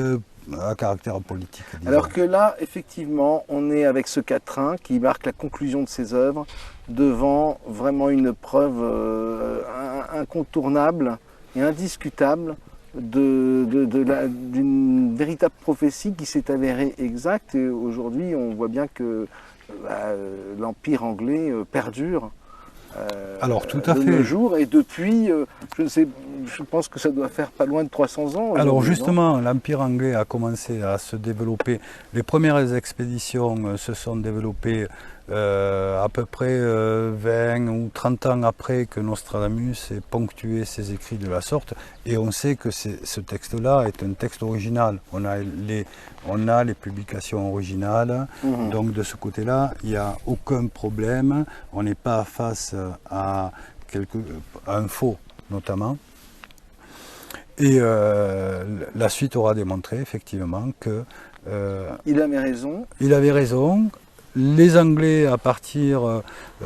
à caractère politique. Disons. Alors que là, effectivement, on est avec ce quatrain qui marque la conclusion de ses œuvres devant vraiment une preuve incontournable et indiscutable d'une véritable prophétie qui s'est avérée exacte. Et aujourd'hui, on voit bien que l'Empire anglais perdure. Alors tout à de fait. nos jours, et depuis, je pense que ça doit faire pas loin de 300 ans. Alors justement, l'Empire anglais a commencé à se développer. Les premières expéditions se sont développées à peu près 20 ou 30 ans après que Nostradamus ait ponctué ses écrits de la sorte. Et on sait que ce texte-là est un texte original. On a les publications originales. Donc de ce côté-là, il n'y a aucun problème. On n'est pas face à un faux, notamment. Et la suite aura démontré effectivement que... il avait raison. Il avait raison. Les Anglais, à partir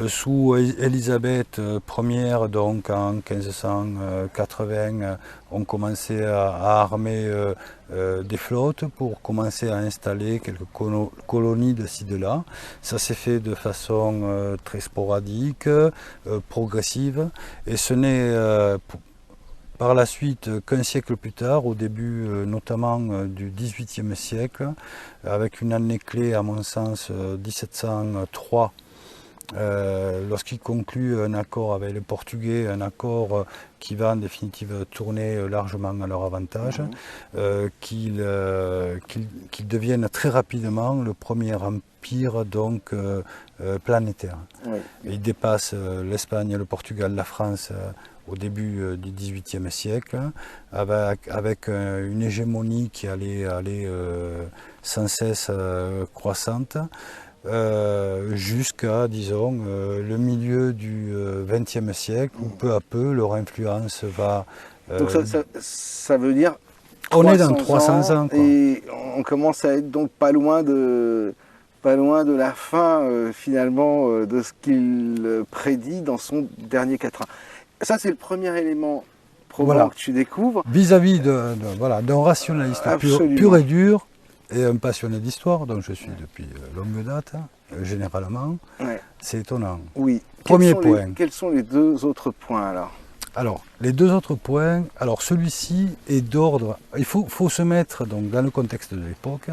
sous Élisabeth Ier, donc en 1580, ont commencé à armer des flottes pour commencer à installer quelques colonies de ci de là. Ça s'est fait de façon très sporadique, progressive, et ce n'est par la suite qu'un siècle plus tard, au début notamment du XVIIIe siècle, avec une année clé à mon sens 1703, lorsqu'il conclut un accord avec les Portugais, un accord qui va en définitive tourner largement à leur avantage, qu'ils deviennent très rapidement le premier empire donc, planétaire. Oui. Ils dépassent l'Espagne, le Portugal, la France au début du XVIIIe siècle, avec une hégémonie qui allait sans cesse croissante, jusqu'à, disons, le milieu du XXe siècle, où peu à peu leur influence va... Donc ça veut dire... On est dans 300 ans. Quoi. Et on commence à être donc pas loin de la fin, finalement, de ce qu'il prédit dans son dernier quatrain. Ça, c'est le premier élément probant que tu découvres. Vis-à-vis d'un rationaliste pur et dur, et un passionné d'histoire, dont je suis depuis longue date, généralement, c'est étonnant. Oui. Premier point. Quels sont les deux autres points alors ? Alors, les deux autres points, alors celui-ci est d'ordre, il faut se mettre donc, dans le contexte de l'époque,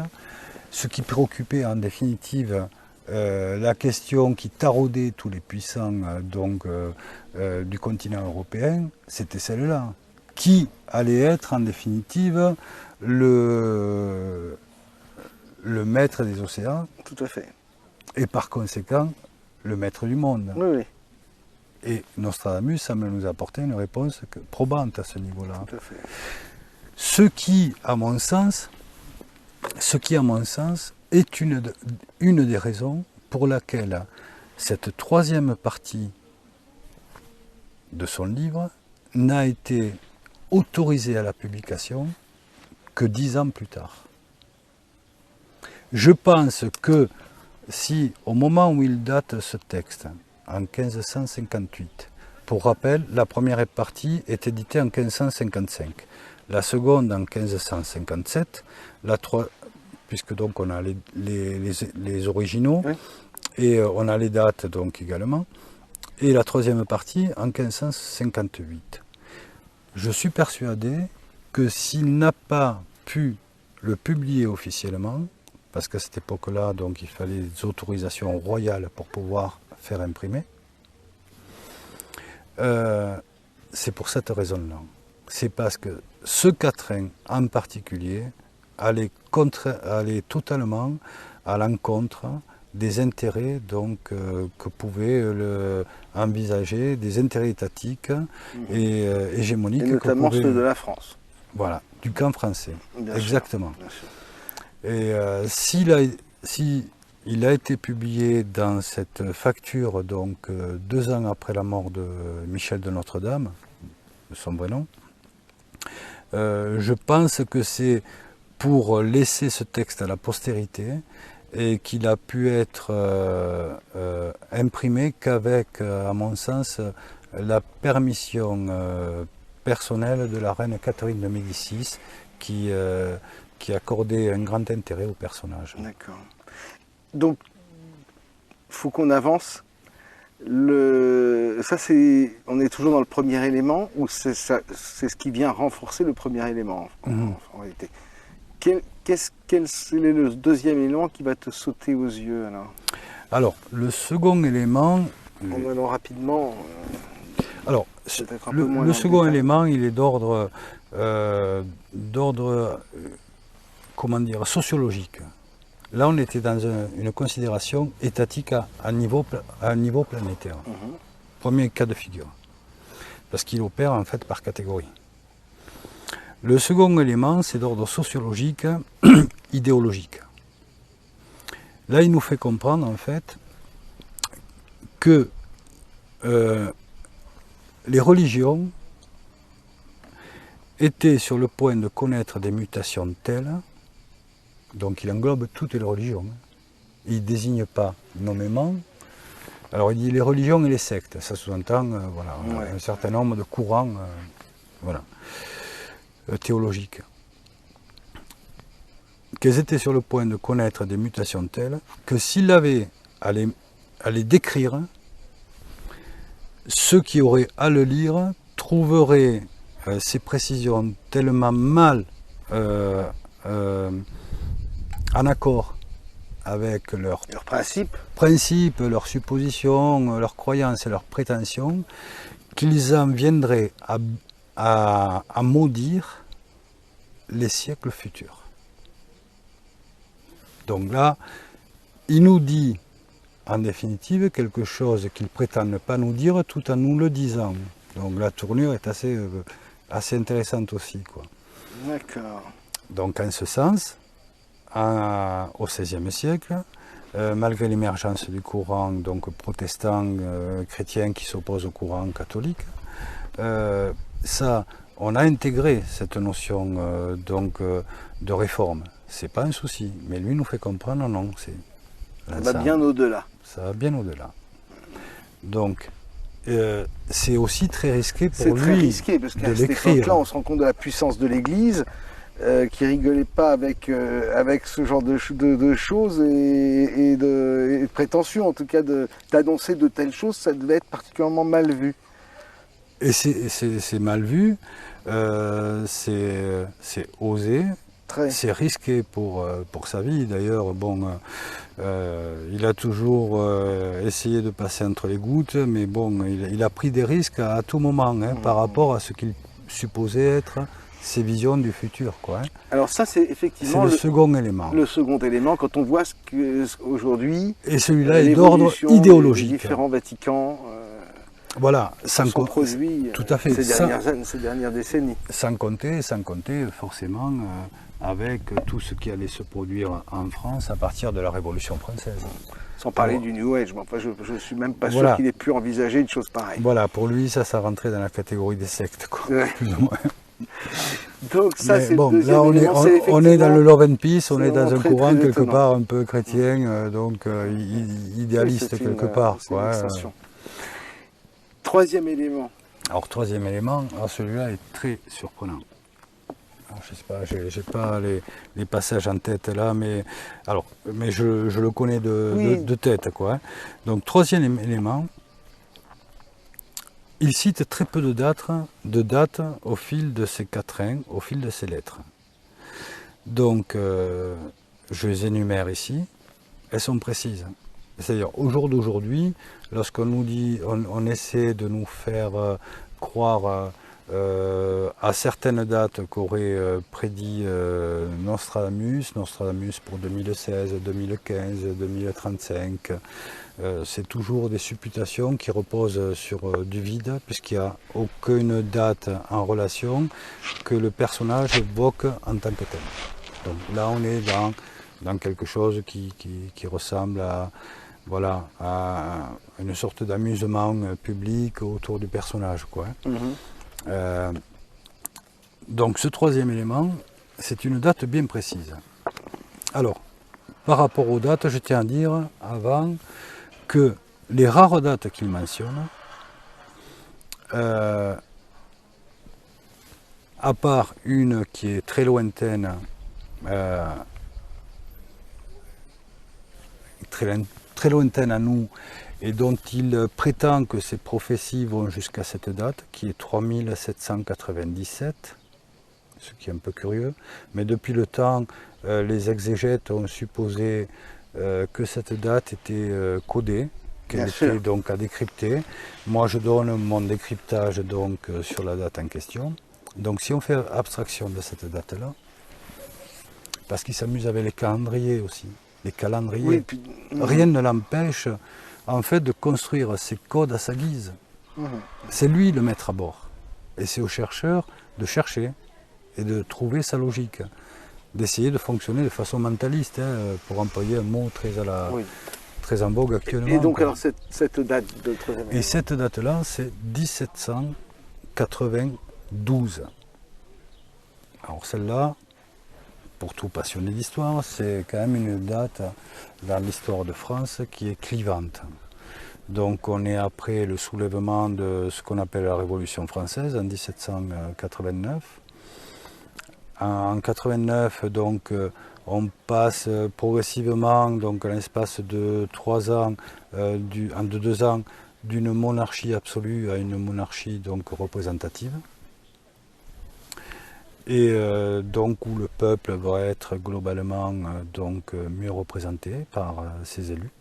ce qui préoccupait en définitive la question qui taraudait tous les puissants du continent européen, c'était celle-là. Qui allait être en définitive le maître des océans? Tout à fait. Et par conséquent, le maître du monde. Oui, oui. Et Nostradamus semble nous apporter une réponse probante à ce niveau-là. Tout à fait. Ce qui, à mon sens, est une des raisons pour laquelle cette troisième partie de son livre n'a été autorisée à la publication que 10 ans plus tard. Je pense que si, au moment où il date ce texte, en 1558, pour rappel, la première partie est éditée en 1555, la seconde en 1557, puisque donc on a les originaux, oui. Et on a les dates donc également, et la troisième partie en 1558. Je suis persuadé que s'il n'a pas pu le publier officiellement, parce qu'à cette époque-là, donc il fallait des autorisations royales pour pouvoir faire imprimer, c'est pour cette raison-là. C'est parce que ce quatrain en particulier allait totalement à l'encontre des intérêts donc, que pouvaient envisager, des intérêts étatiques et hégémoniques. Et notamment ceux de la France. Voilà, du camp français. Bien exactement. Sûr, bien sûr. Et s'il a été publié dans cette facture, donc 2 ans après la mort de Michel de Notre-Dame, de son vrai nom, je pense que c'est pour laisser ce texte à la postérité et qu'il a pu être imprimé qu'avec, à mon sens, la permission personnelle de la reine Catherine de Médicis qui accordait un grand intérêt au personnage. D'accord. Donc, il faut qu'on avance. On est toujours dans le premier élément ou c'est ce qui vient renforcer le premier élément en réalité. Quel est le deuxième élément qui va te sauter aux yeux alors le second élément... En allant rapidement... alors, le second élément, il est d'ordre comment dire, sociologique. Là, on était dans une considération étatique à niveau planétaire. Premier cas de figure. Parce qu'il opère en fait par catégorie. Le second élément, c'est d'ordre sociologique, idéologique. Là, il nous fait comprendre en fait que les religions étaient sur le point de connaître des mutations telles, donc il englobe toutes les religions. Il ne désigne pas nommément. Alors il dit les religions et les sectes, ça sous-entend un certain nombre de courants théologiques. Qu'elles étaient sur le point de connaître des mutations telles que s'il avait à les décrire, ceux qui auraient à le lire trouveraient ces précisions tellement mal en accord avec leurs principes, leurs suppositions, leurs croyances et leurs prétentions, qu'ils en viendraient à maudire les siècles futurs. Donc là, il nous dit en définitive quelque chose qu'il prétend ne pas nous dire tout en nous le disant. Donc la tournure est assez intéressante aussi, quoi. D'accord. Donc en ce sens, au XVIe siècle, malgré l'émergence du courant donc protestant chrétien qui s'oppose au courant catholique, on a intégré cette notion de réforme. C'est pas un souci, mais lui nous fait comprendre non, ça va bien au-delà. Ça va bien au-delà. Donc c'est aussi très risqué pour lui. C'est très risqué parce qu'à cette époque-là, on se rend compte de la puissance de l'Église. Qui rigolait pas avec ce genre de choses et de prétentions, en tout cas d'annoncer de telles choses, ça devait être particulièrement mal vu. Et c'est mal vu, c'est osé, c'est risqué pour sa vie. D'ailleurs, bon, il a toujours essayé de passer entre les gouttes, mais bon, il a pris des risques à tout moment par rapport à ce qu'il supposait être ces visions du futur, quoi. Alors ça, c'est effectivement le second élément. Le second élément, quand on voit qu'aujourd'hui... Et celui-là est d'ordre idéologique. Les différents Vaticans voilà, sont produits tout à fait. Ces dernières décennies. Sans compter forcément avec tout ce qui allait se produire en France à partir de la Révolution française. Sans parler du New Age, enfin, je ne suis même pas sûr qu'il ait pu envisager une chose pareille. Voilà, pour lui, ça rentrait dans la catégorie des sectes, quoi, plus ou moins. Donc ça, c'est bon, le deuxième élément, on est dans le love and peace, on est dans un courant très quelque part un peu chrétien, donc idéaliste quelque part. Quoi, troisième élément. Alors troisième élément, celui-là est très surprenant. Alors, je sais pas, j'ai pas les passages en tête là, mais je le connais de tête, quoi. Donc troisième élément. Il cite très peu de dates au fil de ces quatrains, au fil de ces lettres. Donc, je les énumère ici. Elles sont précises. C'est-à-dire, au jour d'aujourd'hui, lorsqu'on nous dit, on essaie de nous faire croire à certaines dates qu'aurait prédit Nostradamus pour 2016, 2015, 2035. C'est toujours des supputations qui reposent sur du vide, puisqu'il n'y a aucune date en relation que le personnage évoque en tant que tel. Donc là, on est dans quelque chose qui ressemble à, voilà, à une sorte d'amusement public autour du personnage, quoi. Donc ce troisième élément, c'est une date bien précise. Alors, par rapport aux dates, je tiens à dire avant que les rares dates qu'il mentionne, à part une qui est très lointaine, très lointaine à nous, et dont il prétend que ses prophéties vont jusqu'à cette date, qui est 3797, ce qui est un peu curieux, mais depuis le temps, les exégètes ont supposé que cette date était codée, qu'elle était donc à décrypter. Moi, je donne mon décryptage donc sur la date en question. Donc, si on fait abstraction de cette date-là, parce qu'il s'amuse avec les calendriers aussi, les calendriers, oui, puis, rien ne l'empêche en fait de construire ses codes à sa guise. C'est lui le maître à bord. Et c'est au chercheur de chercher et de trouver sa logique, d'essayer de fonctionner de façon mentaliste, pour employer un mot très en vogue actuellement. Et donc alors cette date de troisième élément. Et cette date-là, c'est 1792. Alors celle-là, pour tout passionné d'histoire, c'est quand même une date dans l'histoire de France qui est clivante. Donc on est après le soulèvement de ce qu'on appelle la Révolution française en 1789. En 89, donc, on passe progressivement, donc à l'espace de 3 ans, en 2 ans, d'une monarchie absolue à une monarchie donc représentative. Et donc où le peuple va être globalement donc mieux représenté par ses élus.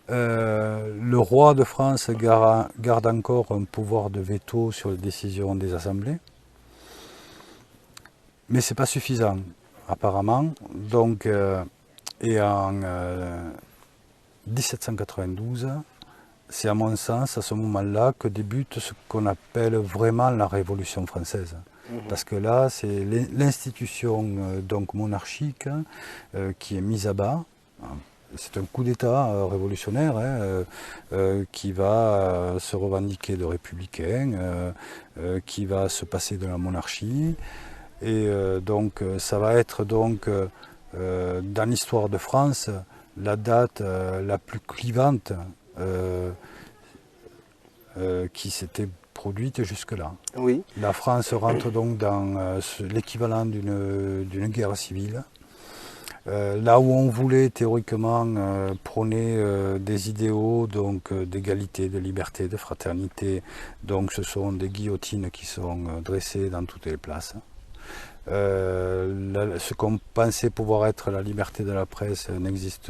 Le roi de France garde encore un pouvoir de veto sur les décisions des assemblées, mais c'est pas suffisant apparemment. Donc, et en 1792, c'est à mon sens à ce moment-là que débute ce qu'on appelle vraiment la Révolution française. Parce que là, c'est l'institution donc monarchique qui est mise à bas. C'est un coup d'État révolutionnaire qui va se revendiquer de républicain, qui va se passer de la monarchie. Et donc ça va être donc dans l'histoire de France la date la plus clivante qui s'était produite jusque-là. Oui. La France rentre donc dans l'équivalent d'une guerre civile. Là où on voulait théoriquement prôner des idéaux donc d'égalité, de liberté, de fraternité, donc ce sont des guillotines qui sont dressées dans toutes les places. Ce qu'on pensait pouvoir être la liberté de la presse n'existe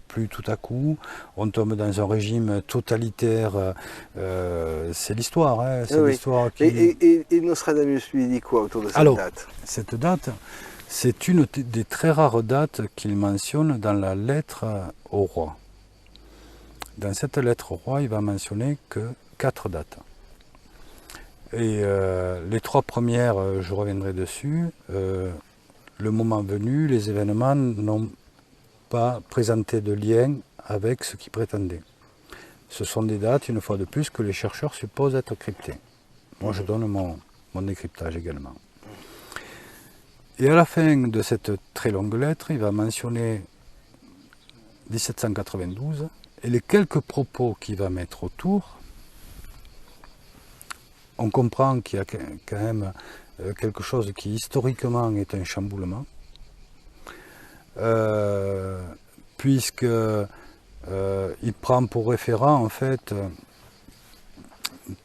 plus tout à coup. On tombe dans un régime totalitaire. C'est l'histoire, hein, c'est l'histoire qui... Et Nostradamus lui dit quoi autour de cette date? Cette date, c'est une des très rares dates qu'il mentionne dans la lettre au roi. Dans cette lettre au roi, il va mentionner que 4 dates. Et les 3 premières, je reviendrai dessus. Le moment venu, les événements n'ont pas présenté de lien avec ce qu'ils prétendaient. Ce sont des dates, une fois de plus, que les chercheurs supposent être cryptées. Moi, je donne mon décryptage également. Et à la fin de cette très longue lettre, il va mentionner 1792 et les quelques propos qu'il va mettre autour. On comprend qu'il y a quand même quelque chose qui historiquement est un chamboulement, puisque il prend pour référent en fait,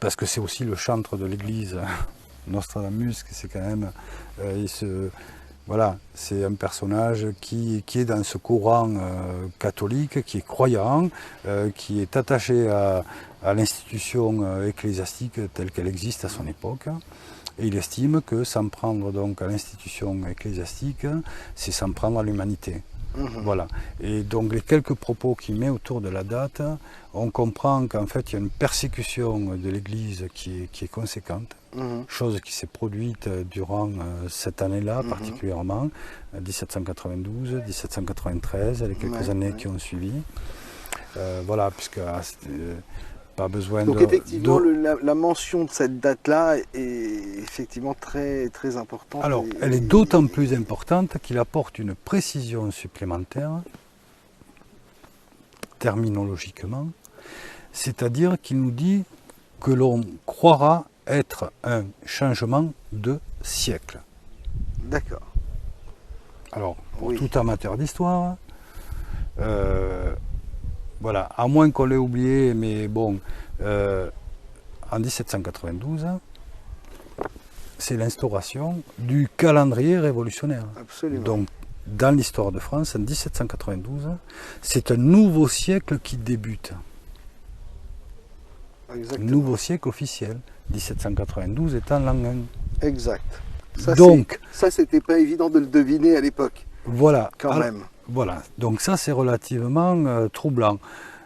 parce que c'est aussi le chantre de l'Église, Nostradamus, c'est quand même, voilà, c'est un personnage qui est dans ce courant catholique, qui est croyant, qui est attaché à l'institution ecclésiastique telle qu'elle existe à son époque. Et il estime que s'en prendre donc à l'institution ecclésiastique, c'est s'en prendre à l'humanité. Voilà. Et donc les quelques propos qu'il met autour de la date, on comprend qu'en fait il y a une persécution de l'Église qui est conséquente, chose qui s'est produite durant cette année-là particulièrement, 1792, 1793, les quelques années qui ont suivi. Voilà, puisque pas besoin donc effectivement, la mention de cette date-là est effectivement très, très importante. Alors, elle est d'autant plus importante qu'il apporte une précision supplémentaire, terminologiquement, c'est-à-dire qu'il nous dit que l'on croira être un changement de siècle. D'accord. Alors, pour tout amateur d'histoire, voilà, à moins qu'on l'ait oublié, mais bon, en 1792, c'est l'instauration du calendrier révolutionnaire. Absolument. Donc, dans l'histoire de France, en 1792, c'est un nouveau siècle qui débute. Exactement. Un nouveau siècle officiel, 1792 étant l'an 1. Exact. Ça, donc, ça, c'était pas évident de le deviner à l'époque. Voilà. Quand même. Voilà, donc ça c'est relativement troublant.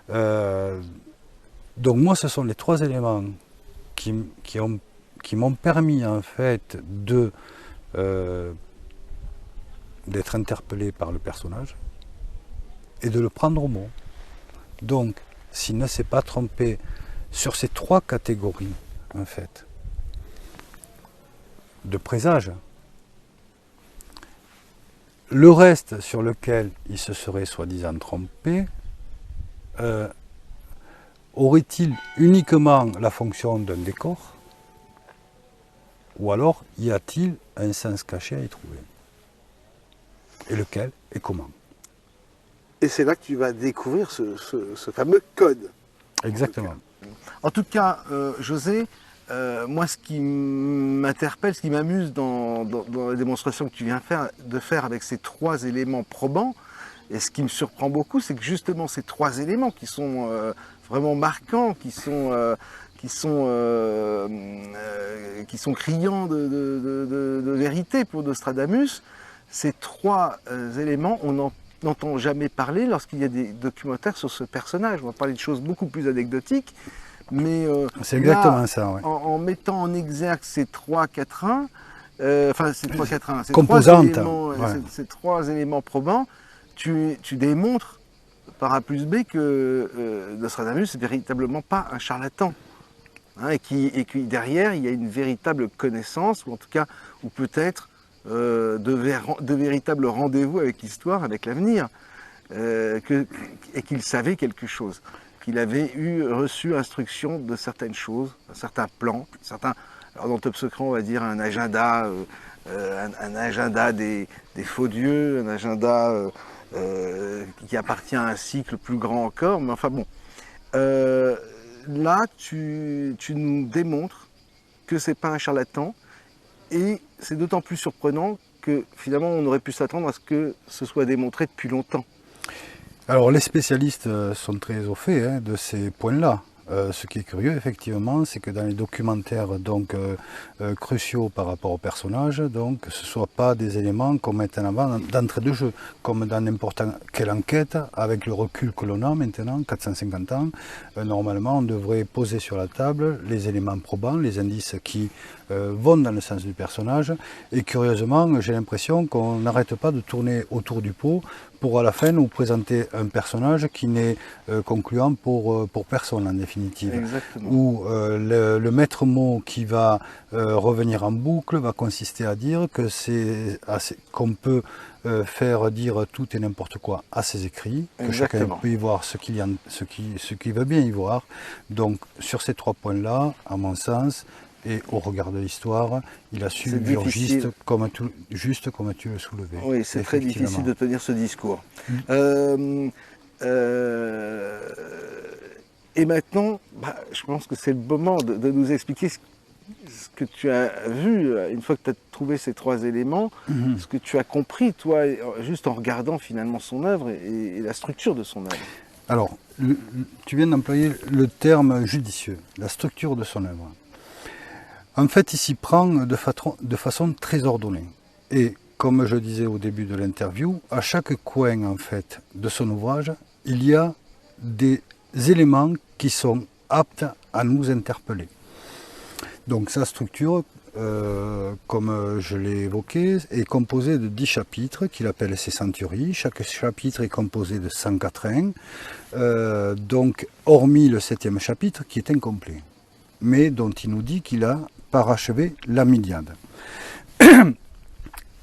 Donc moi ce sont les trois éléments qui m'ont permis en fait d'être interpellé par le personnage et de le prendre au mot. Donc s'il ne s'est pas trompé sur ces trois catégories en fait de présage, le reste sur lequel il se serait soi-disant trompé, aurait-il uniquement la fonction d'un décor? Ou alors y a-t-il un sens caché à y trouver? Et lequel et comment? Et c'est là que tu vas découvrir ce fameux code. Exactement. En tout cas, José, moi, ce qui m'interpelle, ce qui m'amuse dans la démonstration que tu viens de faire avec ces trois éléments probants, et ce qui me surprend beaucoup, c'est que justement ces trois éléments qui sont vraiment marquants, qui sont criants de vérité pour Nostradamus, ces trois éléments, on n'entend jamais parler lorsqu'il y a des documentaires sur ce personnage. On va parler de choses beaucoup plus anecdotiques. Mais c'est exactement là, ça, ouais. En mettant en exergue ces trois quatrains, ces trois quatrains, ces trois éléments probants, tu démontres par A plus B que Nostradamus n'est véritablement pas un charlatan. Hein, et qui derrière, il y a une véritable connaissance, ou en tout cas, ou peut-être de véritables rendez-vous avec l'histoire, avec l'avenir, et qu'il savait quelque chose. Qu'il avait reçu instruction de certaines choses, un certain plan, alors dans Top Secret on va dire un agenda des faux dieux, un agenda qui appartient à un cycle plus grand encore, mais enfin bon. Là, tu nous démontres que c'est pas un charlatan, et c'est d'autant plus surprenant que finalement on aurait pu s'attendre à ce que ce soit démontré depuis longtemps. Alors les spécialistes sont très au fait de ces points-là. Ce qui est curieux, effectivement, c'est que dans les documentaires cruciaux par rapport au personnage, donc, ce ne soit pas des éléments qu'on mette en avant d'entrée de jeu, comme dans n'importe quelle enquête, avec le recul que l'on a maintenant, 450 ans, normalement on devrait poser sur la table les éléments probants, les indices qui vont dans le sens du personnage, et curieusement, j'ai l'impression qu'on n'arrête pas de tourner autour du pot pour à la fin nous présenter un personnage qui n'est concluant pour personne en définitive. Exactement. Où le maître mot qui va revenir en boucle va consister à dire que qu'on peut faire dire tout et n'importe quoi à ses écrits, que chacun peut y voir ce qu'il veut bien y voir. Donc sur ces trois points-là, à mon sens, et au regard de l'histoire, il a su vivre juste comme tu le soulevais. Oui, c'est très difficile de tenir ce discours. Et maintenant, je pense que c'est le moment de nous expliquer ce que tu as vu, une fois que tu as trouvé ces trois éléments, ce que tu as compris, toi, juste en regardant finalement son œuvre et la structure de son œuvre. Alors, tu viens d'employer le terme judicieux, la structure de son œuvre. En fait, il s'y prend de façon très ordonnée. Et comme je disais au début de l'interview, à chaque coin en fait, de son ouvrage, il y a des éléments qui sont aptes à nous interpeller. Donc sa structure, comme je l'ai évoqué, est composée de 10 chapitres qu'il appelle ses centuries. Chaque chapitre est composé de 100 quatrains, donc hormis le 7e chapitre qui est incomplet, mais dont il nous dit qu'il a parachevé la Miliade.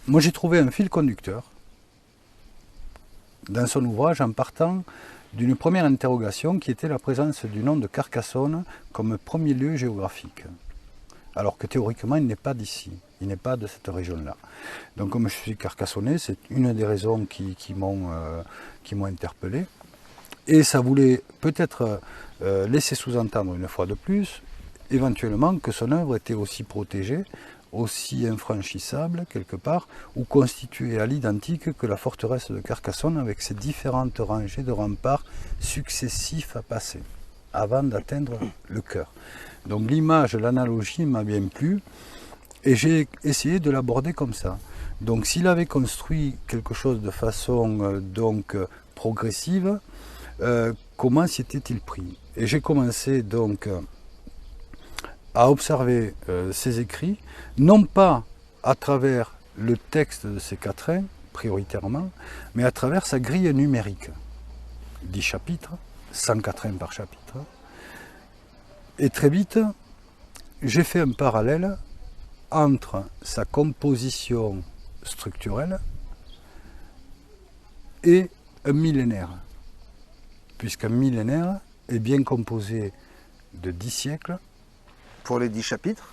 Moi j'ai trouvé un fil conducteur dans son ouvrage en partant d'une première interrogation qui était la présence du nom de Carcassonne comme premier lieu géographique. Alors que théoriquement il n'est pas d'ici, il n'est pas de cette région-là. Donc comme je suis carcassonnais, c'est une des raisons qui m'ont interpellé. Et ça voulait peut-être laisser sous-entendre une fois de plus, éventuellement que son œuvre était aussi protégée, aussi infranchissable quelque part, ou constituée à l'identique que la forteresse de Carcassonne avec ses différentes rangées de remparts successifs à passer, avant d'atteindre le cœur. Donc l'image, l'analogie m'a bien plu, et j'ai essayé de l'aborder comme ça. Donc s'il avait construit quelque chose de façon progressive, comment s'y était-il pris? Et j'ai commencé donc à observer ses écrits, non pas à travers le texte de ses quatrains, prioritairement, mais à travers sa grille numérique. 10 chapitres, 100 quatrains par chapitre. Et très vite, j'ai fait un parallèle entre sa composition structurelle et un millénaire, puisqu'un millénaire est bien composé de 10 siècles. Pour les 10 chapitres?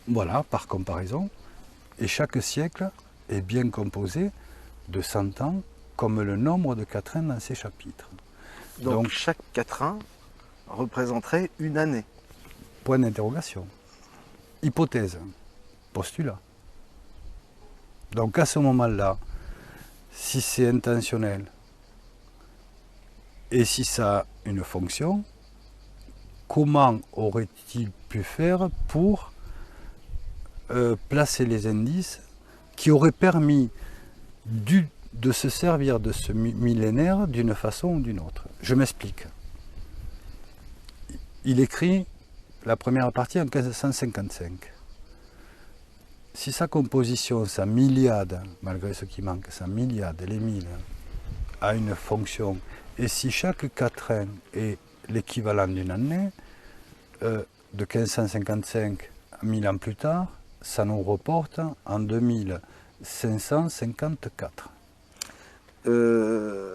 Voilà, par comparaison. Et chaque siècle est bien composé de 100 ans, comme le nombre de quatrains dans ces chapitres. Donc chaque quatrain représenterait une année. Point d'interrogation. Hypothèse. Postulat. Donc à ce moment-là, si c'est intentionnel et si ça a une fonction, comment aurait-il pu faire pour placer les indices qui auraient permis de se servir de ce millénaire d'une façon ou d'une autre? Je m'explique. Il écrit la première partie en 1555. Si sa composition, sa miliade, malgré ce qui manque, sa miliade, les mille, a une fonction, et si chaque quatrain est l'équivalent d'une année, de 1555 à 1000 ans plus tard, ça nous reporte en 2554.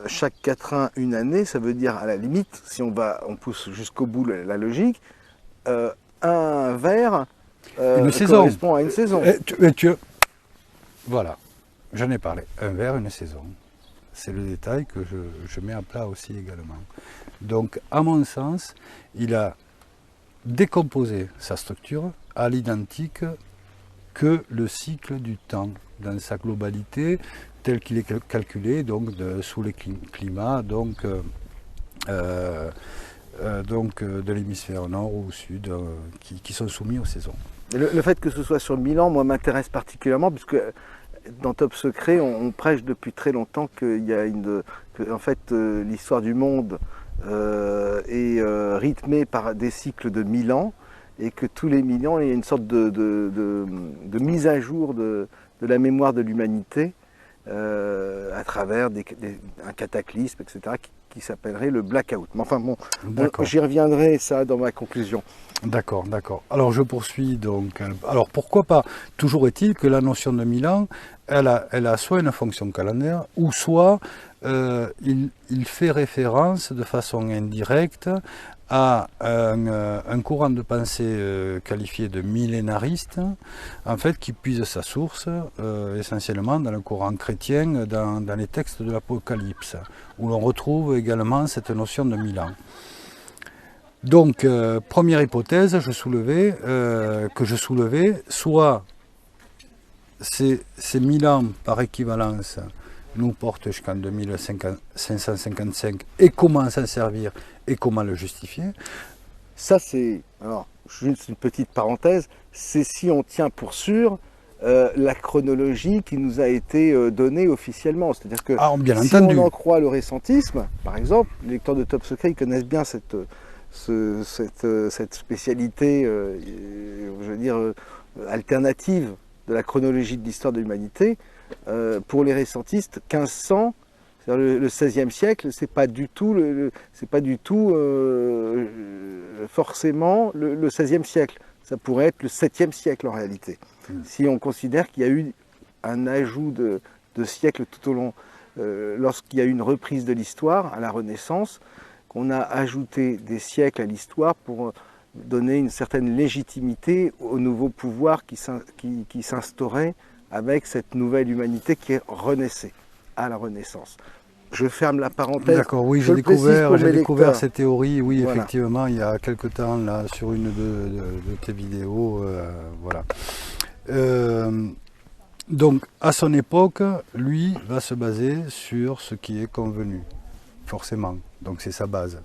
Chaque quatrain une année, ça veut dire à la limite, si on pousse jusqu'au bout la logique, un vers correspond à une saison. Voilà, j'en ai parlé. Un vers, une saison. C'est le détail que je mets à plat aussi également. Donc, à mon sens, il a décomposé sa structure à l'identique que le cycle du temps, dans sa globalité, tel qu'il est calculé donc sous les climats de l'hémisphère nord ou sud qui sont soumis aux saisons. Le fait que ce soit sur 1000 ans, moi, m'intéresse particulièrement, puisque dans Top Secret, on prêche depuis très longtemps qu'il y a en fait, l'histoire du monde est rythmée par des cycles de 1000 ans, et que tous les 1000 ans, il y a une sorte de mise à jour de la mémoire de l'humanité à travers un cataclysme, etc., qui s'appellerait le blackout. Mais enfin bon, j'y reviendrai ça dans ma conclusion. D'accord, d'accord. Alors je poursuis donc. Alors pourquoi pas? Toujours est-il que la notion de 1000 ans, elle a soit une fonction calendaire, ou soit il fait référence de façon indirecte à un courant de pensée qualifié de millénariste, en fait, qui puise sa source essentiellement dans le courant chrétien, dans les textes de l'Apocalypse, où l'on retrouve également cette notion de 1000 ans. Donc, première hypothèse que je soulevais, soit ces 1000 ans par équivalence nous porte jusqu'en 2555 et comment s'en servir et comment le justifier. Ça, c'est, alors, juste une petite parenthèse, c'est si on tient pour sûr la chronologie qui nous a été donnée officiellement. C'est-à-dire que bien si entendu. on en croit le récentisme, par exemple, les lecteurs de Top Secret, ils connaissent bien cette spécialité, je veux dire, alternative de la chronologie de l'histoire de l'humanité. Pour les récentistes, 1500, c'est-à-dire le XVIe siècle, c'est pas du tout, forcément le XVIe siècle. Ça pourrait être le 7e siècle en réalité. Si on considère qu'il y a eu un ajout de siècles tout au long, lorsqu'il y a eu une reprise de l'histoire à la Renaissance, qu'on a ajouté des siècles à l'histoire pour donner une certaine légitimité au nouveau pouvoir qui s'instaurait avec cette nouvelle humanité qui renaissait à la Renaissance. Je ferme la parenthèse. D'accord, oui, j'ai découvert cette théorie, oui, voilà. Effectivement, il y a quelque temps, là, sur une de tes vidéos, voilà. Donc, à son époque, lui va se baser sur ce qui est convenu, forcément. Donc, c'est sa base.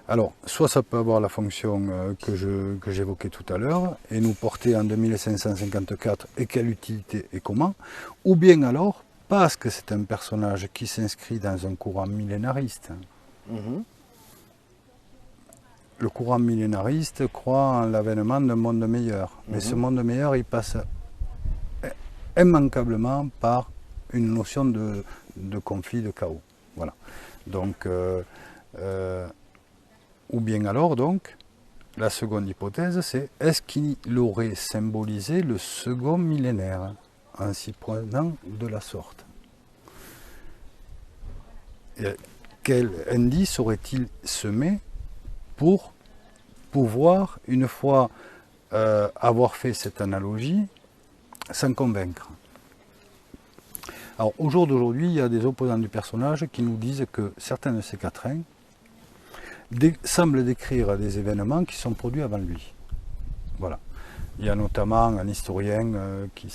Alors, soit ça peut avoir la fonction que j'évoquais tout à l'heure, et nous porter en 2554, et quelle utilité et comment, ou bien alors, parce que c'est un personnage qui s'inscrit dans un courant millénariste. Le courant millénariste croit en l'avènement d'un monde meilleur, mais ce monde meilleur, il passe immanquablement par une notion de conflit, de chaos. Voilà. Donc, ou bien alors, donc, la seconde hypothèse, c'est est-ce qu'il aurait symbolisé le second millénaire en s'y prenant de la sorte? Et quel indice aurait-il semé pour pouvoir, une fois avoir fait cette analogie, s'en convaincre? Alors, au jour d'aujourd'hui, il y a des opposants du personnage qui nous disent que certains de ces quatrains semblent décrire des événements qui sont produits avant lui. Voilà. Il y a notamment un historien qui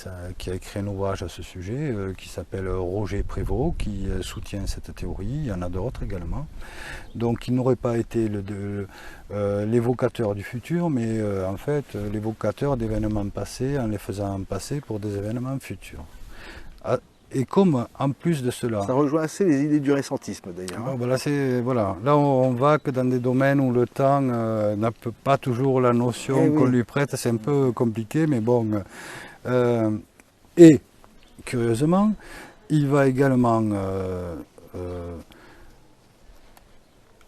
a écrit un ouvrage à ce sujet, qui s'appelle Roger Prévost, qui soutient cette théorie. Il y en a d'autres également. Donc il n'aurait pas été l'évocateur du futur, mais en fait l'évocateur d'événements passés en les faisant passer pour des événements futurs. Et comme en plus de cela... Ça rejoint assez les idées du récentisme d'ailleurs. Voilà. Là on va que dans des domaines où le temps n'a pas toujours la notion qu'on lui prête, c'est un peu compliqué, mais bon. Et curieusement, il va également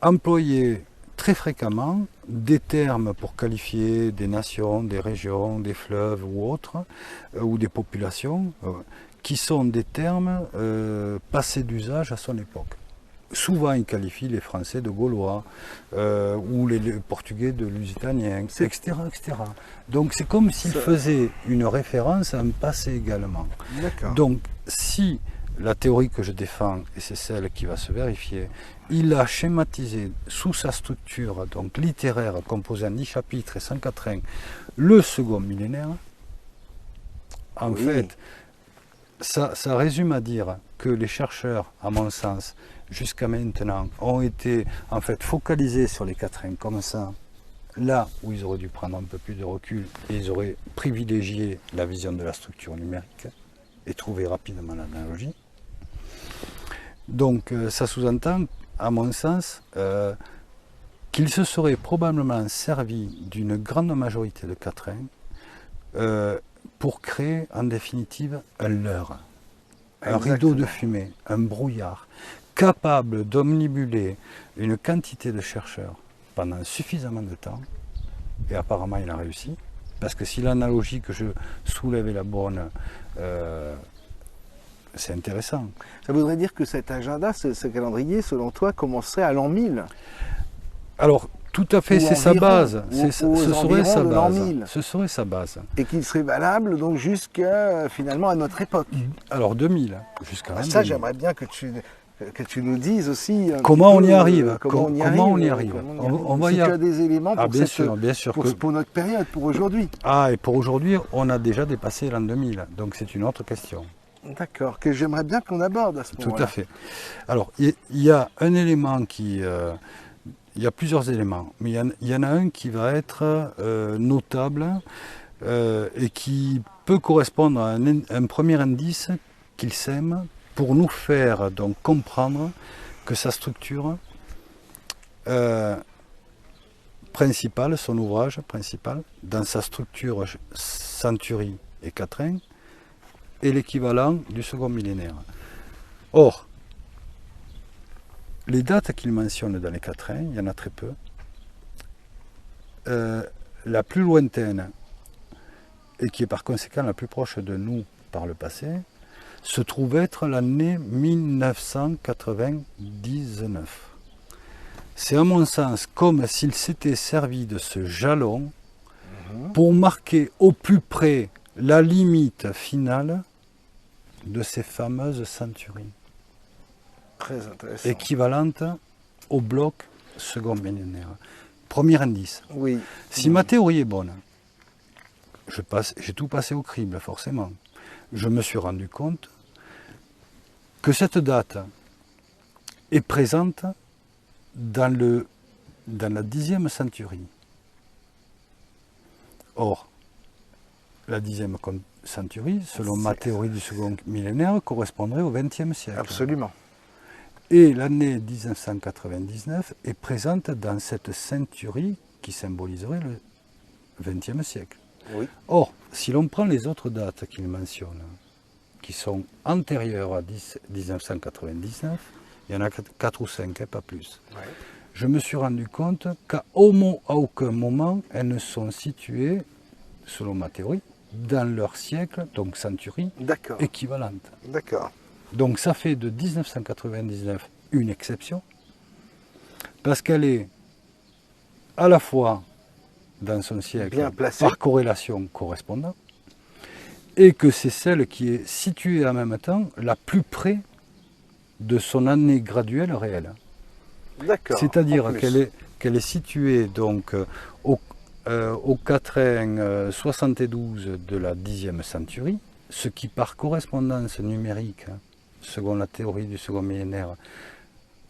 employer très fréquemment des termes pour qualifier des nations, des régions, des fleuves ou autres, ou des populations, qui sont des termes passés d'usage à son époque. Souvent, il qualifie les Français de Gaulois, ou les Portugais de Lusitaniens, etc., etc. Donc c'est comme s'il faisait une référence à un passé également. Donc si la théorie que je défends, et c'est celle qui va se vérifier, il a schématisé sous sa structure donc littéraire composée en 10 chapitres et 100 quatrains le second millénaire. En fait, ça résume à dire que les chercheurs, à mon sens, jusqu'à maintenant, ont été en fait focalisés sur les quatrains comme ça, là où ils auraient dû prendre un peu plus de recul, et ils auraient privilégié la vision de la structure numérique et trouvé rapidement l'analogie. Donc ça sous-entend, à mon sens, qu'il se serait probablement servi d'une grande majorité de quatrains pour créer en définitive un leurre, un rideau de fumée, un brouillard, capable d'omnibuler une quantité de chercheurs pendant suffisamment de temps, et apparemment il a réussi, parce que si l'analogie que je soulève est la bonne, c'est intéressant. Ça voudrait dire que cet agenda, ce calendrier, selon toi, commencerait à l'an 1000? Alors, tout à fait, c'est sa base. Ce serait sa base. Ce serait sa base. Et qu'il serait valable donc jusqu'à finalement à notre époque. Alors 2000, jusqu'à ça, j'aimerais bien que tu nous dises aussi comment on y arrive. Comment on y arrive. On va y arriver. Tu as des éléments pour, bien sûr, pour notre période, pour aujourd'hui. Ah, et pour aujourd'hui, on a déjà dépassé l'an 2000, donc c'est une autre question. D'accord, que j'aimerais bien qu'on aborde à ce Tout moment-là. à fait. Alors, il y a un élément qui... il y a plusieurs éléments, mais il y en a un qui va être notable et qui peut correspondre à un premier indice qu'il sème pour nous faire donc comprendre que sa structure principale, son ouvrage principal, dans sa structure centurie et quatrain, est l'équivalent du second millénaire. Or, les dates qu'il mentionne dans les quatrains, il y en a très peu. La plus lointaine, et qui est par conséquent la plus proche de nous par le passé, se trouve être l'année 1999. C'est à mon sens comme s'il s'était servi de ce jalon pour marquer au plus près la limite finale de ces fameuses centuries, Très intéressant. équivalentes au bloc second millénaire. Premier indice. Oui. Si ma théorie est bonne, j'ai tout passé au crible forcément, je me suis rendu compte que cette date est présente dans la 10e centurie. Or, la 10e centurie, selon ma théorie du second millénaire, correspondrait au XXe siècle. Absolument. Et l'année 1999 est présente dans cette centurie qui symboliserait le XXe siècle. Oui. Or, si l'on prend les autres dates qu'il mentionne, qui sont antérieures à 1999, il y en a 4 ou 5, pas plus. Ouais. Je me suis rendu compte qu'à aucun moment, elles ne sont situées, selon ma théorie, dans leur siècle, donc centurie, D'accord. équivalente. D'accord. Donc ça fait de 1999 une exception, parce qu'elle est à la fois dans son siècle Bien placée. par corrélation correspondante, et que c'est celle qui est située en même temps la plus près de son année graduelle réelle. D'accord. C'est-à-dire En plus. qu'elle est située donc au quatrain 72 de la 10e centurie, ce qui par correspondance numérique, selon la théorie du second millénaire,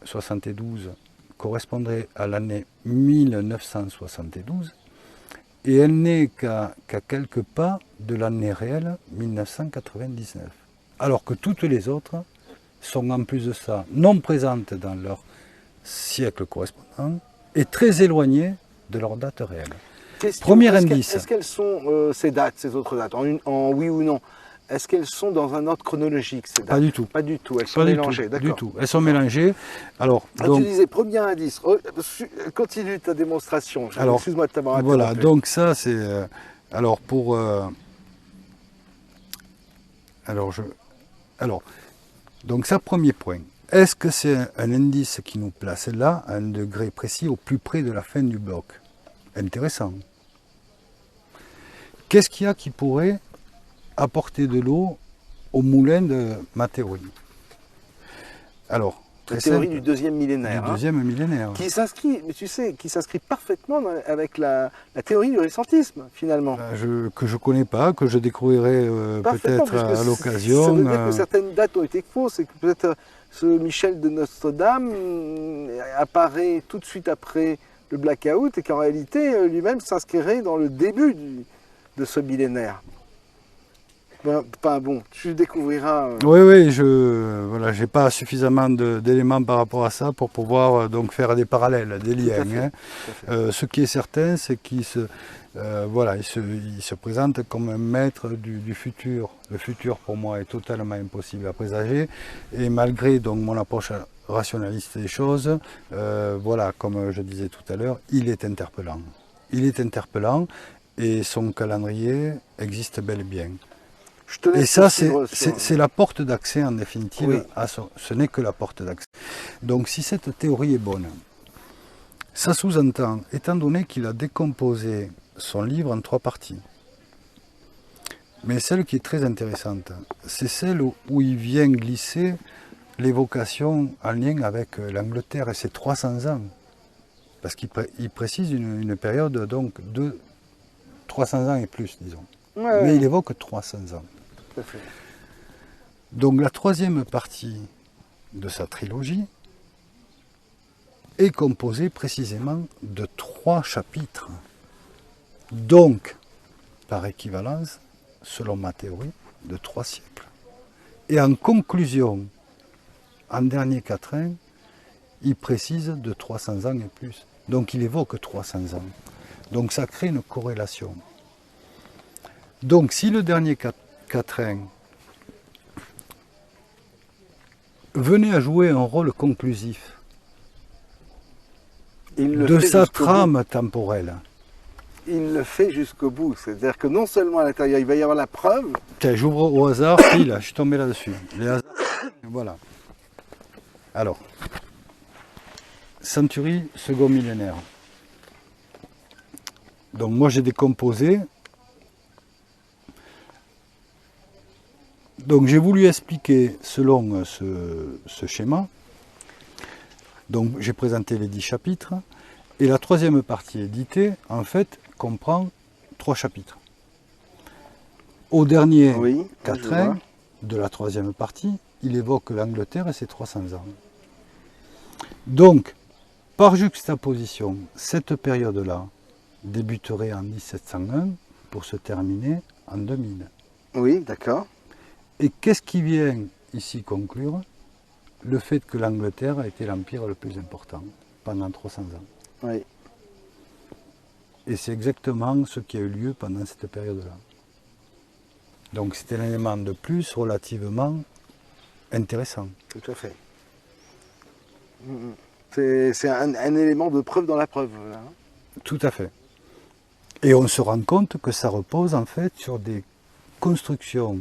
72 correspondrait à l'année 1972, et elle n'est qu'à quelques pas de l'année réelle 1999. Alors que toutes les autres sont en plus de ça non présentes dans leur siècle correspondant et très éloignées de leur date réelle. Question, Premier est-ce indice. Est-ce qu'elles sont, ces dates, ces autres dates, en oui ou non, est-ce qu'elles sont dans un ordre chronologique, ces dates? Pas du tout. Pas du tout, elles sont Pas mélangées, du d'accord. tout. Elles sont mélangées. Alors, donc, tu disais, premier indice, continue ta démonstration. Alors, excuse-moi de t'avoir interrompu. voilà, donc ça c'est... alors pour... donc ça, premier point. Est-ce que c'est un indice qui nous place là, à un degré précis, au plus près de la fin du bloc? Intéressant. Qu'est-ce qu'il y a qui pourrait apporter de l'eau au moulin de ma théorie? Alors, La très théorie simple, du deuxième millénaire. du deuxième millénaire. Qui s'inscrit, mais tu sais, qui s'inscrit parfaitement avec la théorie du récentisme, finalement. Que je ne connais pas, que je découvrirai Parfaitement, peut-être parce que à l'occasion. Ça veut dire que certaines dates ont été fausses et que peut-être ce Michel de Notre-Dame apparaît tout de suite après le blackout et qu'en réalité lui-même s'inscrirait dans le début de ce millénaire. Bon, tu découvriras. Oui, j'ai pas suffisamment d'éléments par rapport à ça pour pouvoir donc faire des parallèles, des liens. Ce qui est certain, c'est qu'il se présente comme un maître du futur. Le futur, pour moi, est totalement impossible à présager. Et malgré donc mon approche rationaliste des choses, comme je disais tout à l'heure, il est interpellant. Il est interpellant et son calendrier existe bel et bien. Et ça, c'est la porte d'accès en définitive. Oui. Ce n'est que la porte d'accès. Donc si cette théorie est bonne, ça sous-entend, étant donné qu'il a décomposé son livre en 3 parties, mais celle qui est très intéressante, c'est celle où il vient glisser l'évocation en lien avec l'Angleterre et ses 300 ans. Parce qu'il précise une période donc de 300 ans et plus, disons. Ouais. Mais il évoque 300 ans. Tout à fait. Donc la troisième partie de sa trilogie est composée précisément de 3 chapitres. Donc, par équivalence, selon ma théorie, de 3 siècles. Et en conclusion, en dernier quatrain, il précise de 300 ans et plus. Donc il évoque 300 ans. Donc ça crée une corrélation. Donc si le dernier quatrain venait à jouer un rôle conclusif de sa trame temporelle, il le fait jusqu'au bout. C'est-à-dire que non seulement à l'intérieur, il va y avoir la preuve. Tiens, j'ouvre au hasard, puis là, je suis tombé là-dessus. Les hasards, voilà. Alors, Century, second millénaire. Donc moi j'ai décomposé. Donc j'ai voulu expliquer selon ce schéma. Donc j'ai présenté les 10 chapitres. Et la troisième partie éditée, en fait, comprend 3 chapitres. Au dernier quatrain de la troisième partie, il évoque l'Angleterre et ses 300 ans. Donc, par juxtaposition, cette période-là débuterait en 1701 pour se terminer en 2000. Oui, d'accord. Et qu'est-ce qui vient ici conclure? Le fait que l'Angleterre a été l'empire le plus important pendant 300 ans. Oui. Et c'est exactement ce qui a eu lieu pendant cette période-là. Donc c'était un élément de plus relativement intéressant. Tout à fait. C'est un élément de preuve dans la preuve. Là. Tout à fait. Et on se rend compte que ça repose en fait sur des constructions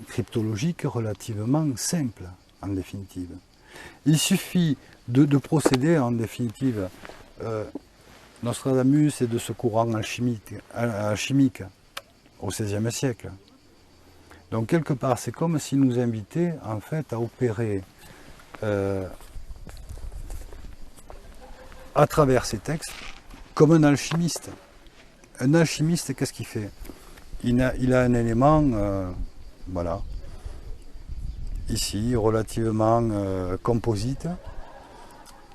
cryptologiques relativement simples, en définitive. Il suffit de procéder, en définitive, Nostradamus est de ce courant alchimique au XVIe siècle. Donc quelque part, c'est comme s'il nous invitait en fait à opérer à travers ces textes comme un alchimiste. Un alchimiste, qu'est-ce qu'il fait? Il a un élément, voilà, ici, relativement composite.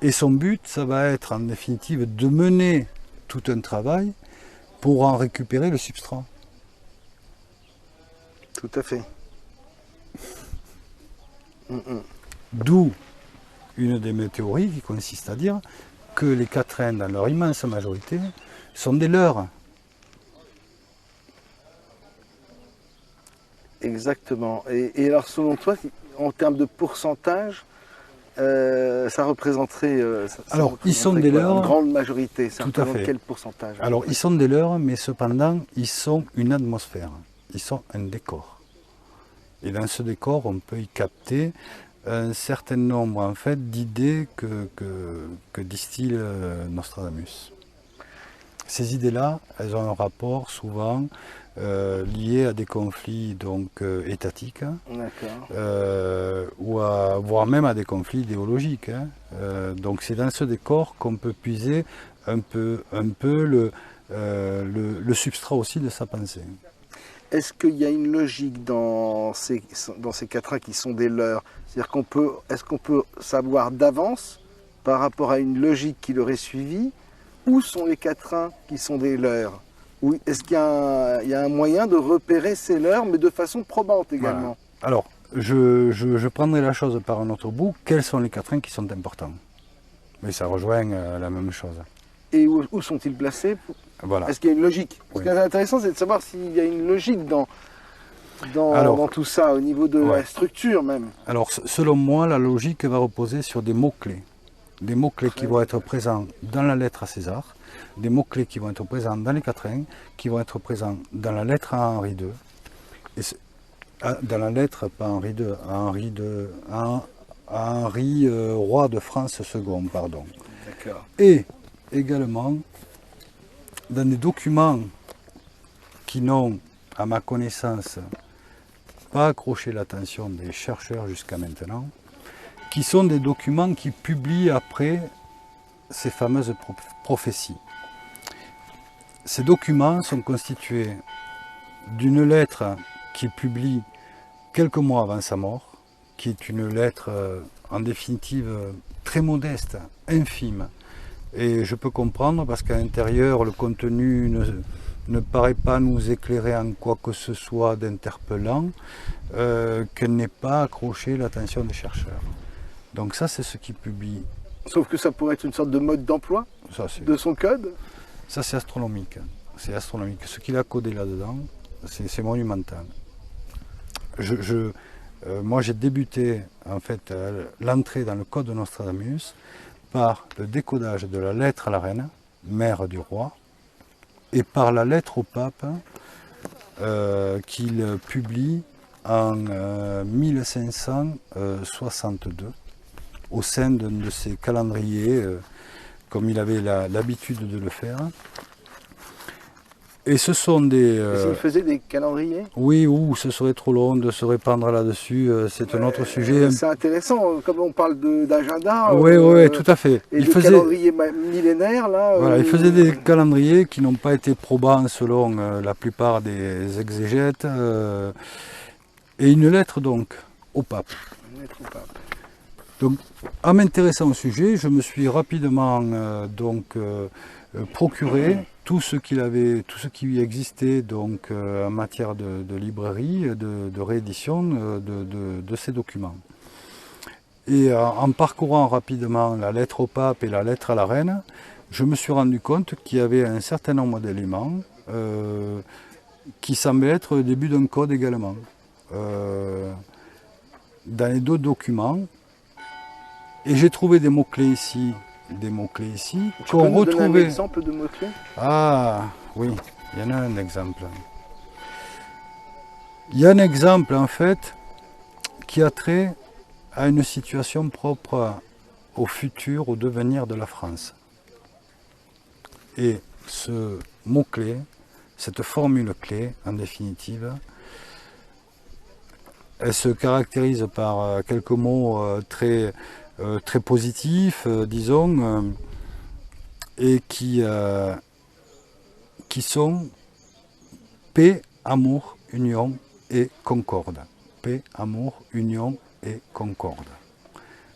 Et son but, ça va être en définitive de mener tout un travail pour en récupérer le substrat. Tout à fait. D'où une de mes théories qui consiste à dire que les quatrains, dans leur immense majorité, sont des leurres. Exactement. Et alors, selon toi, en termes de pourcentage, ça représenterait. Alors, ils sont des leurres. Une grande majorité. Ça tout à fait. Quel pourcentage? Alors, ils sont des leurres, mais cependant, ils sont une atmosphère. Ils sont un décor. Et dans ce décor, on peut y capter un certain nombre en fait, d'idées que distille Nostradamus. Ces idées-là, elles ont un rapport souvent lié à des conflits donc, étatiques, voire même à des conflits idéologiques. Hein. Donc c'est dans ce décor qu'on peut puiser un peu le substrat aussi de sa pensée. Est-ce qu'il y a une logique dans ces quatrains qui sont des leurs? C'est-à-dire est-ce qu'on peut savoir d'avance par rapport à une logique qu'il aurait suivie où sont les quatrains qui sont des leurs? Ou est-ce qu'il y a un moyen de repérer ces leurs, mais de façon probante également? Voilà. Alors, je prendrai la chose par un autre bout. Quels sont les quatrains qui sont importants? Mais ça rejoint la même chose. Et où sont-ils placés? Voilà. Est-ce qu'il y a une logique? Ce qui est intéressant, c'est de savoir s'il y a une logique dans tout ça, au niveau de la structure même. Alors, selon moi, la logique va reposer sur des mots-clés. Des mots-clés qui vont être présents dans la lettre à César, des mots-clés qui vont être présents dans les quatrains, qui vont être présents dans la lettre à Henri II, et dans la lettre, pas Henri II, à Henri, roi de France II, pardon. D'accord. Et également dans des documents qui n'ont, à ma connaissance, pas accroché l'attention des chercheurs jusqu'à maintenant, qui sont des documents qui publient après ces fameuses prophéties. Ces documents sont constitués d'une lettre qu'il publie quelques mois avant sa mort, qui est une lettre en définitive très modeste, infime. Et je peux comprendre parce qu'à l'intérieur, le contenu ne paraît pas nous éclairer en quoi que ce soit d'interpellant, qu'elle n'ait pas accroché l'attention des chercheurs. Donc ça, c'est ce qu'il publie. Sauf que ça pourrait être une sorte de mode d'emploi de son code. Ça, c'est astronomique. C'est astronomique. Ce qu'il a codé là-dedans, c'est monumental. Moi, j'ai débuté en fait l'entrée dans le code de Nostradamus par le décodage de la lettre à la reine, mère du roi, et par la lettre au pape qu'il publie en 1562 au sein d'un de ses calendriers, comme il avait l'habitude de le faire. Et ce sont des... Il faisait des calendriers? Oui, ce serait trop long de se répandre là-dessus, c'est un autre sujet. C'est intéressant, comme on parle d'agenda. Oui, tout à fait. Et il faisait calendriers millénaires, là. Voilà, il faisait des calendriers qui n'ont pas été probants selon la plupart des exégètes. Et une lettre donc au pape. Une lettre au pape. Donc, en m'intéressant au sujet, je me suis rapidement procuré tout ce qui existait donc en matière de librairie, de réédition de ces documents. Et en parcourant rapidement la lettre au pape et la lettre à la reine, je me suis rendu compte qu'il y avait un certain nombre d'éléments qui semblaient être le début d'un code également. Dans les deux documents, et j'ai trouvé des mots-clés ici. qu'on retrouvait. Un exemple de mots-clés? Ah oui, il y en a un exemple. Il y a un exemple en fait qui a trait à une situation propre au futur, au devenir de la France. Et ce mot-clé, cette formule clé en définitive, elle se caractérise par quelques mots très positifs, disons, et qui sont paix, amour, union et concorde. Paix, amour, union et concorde.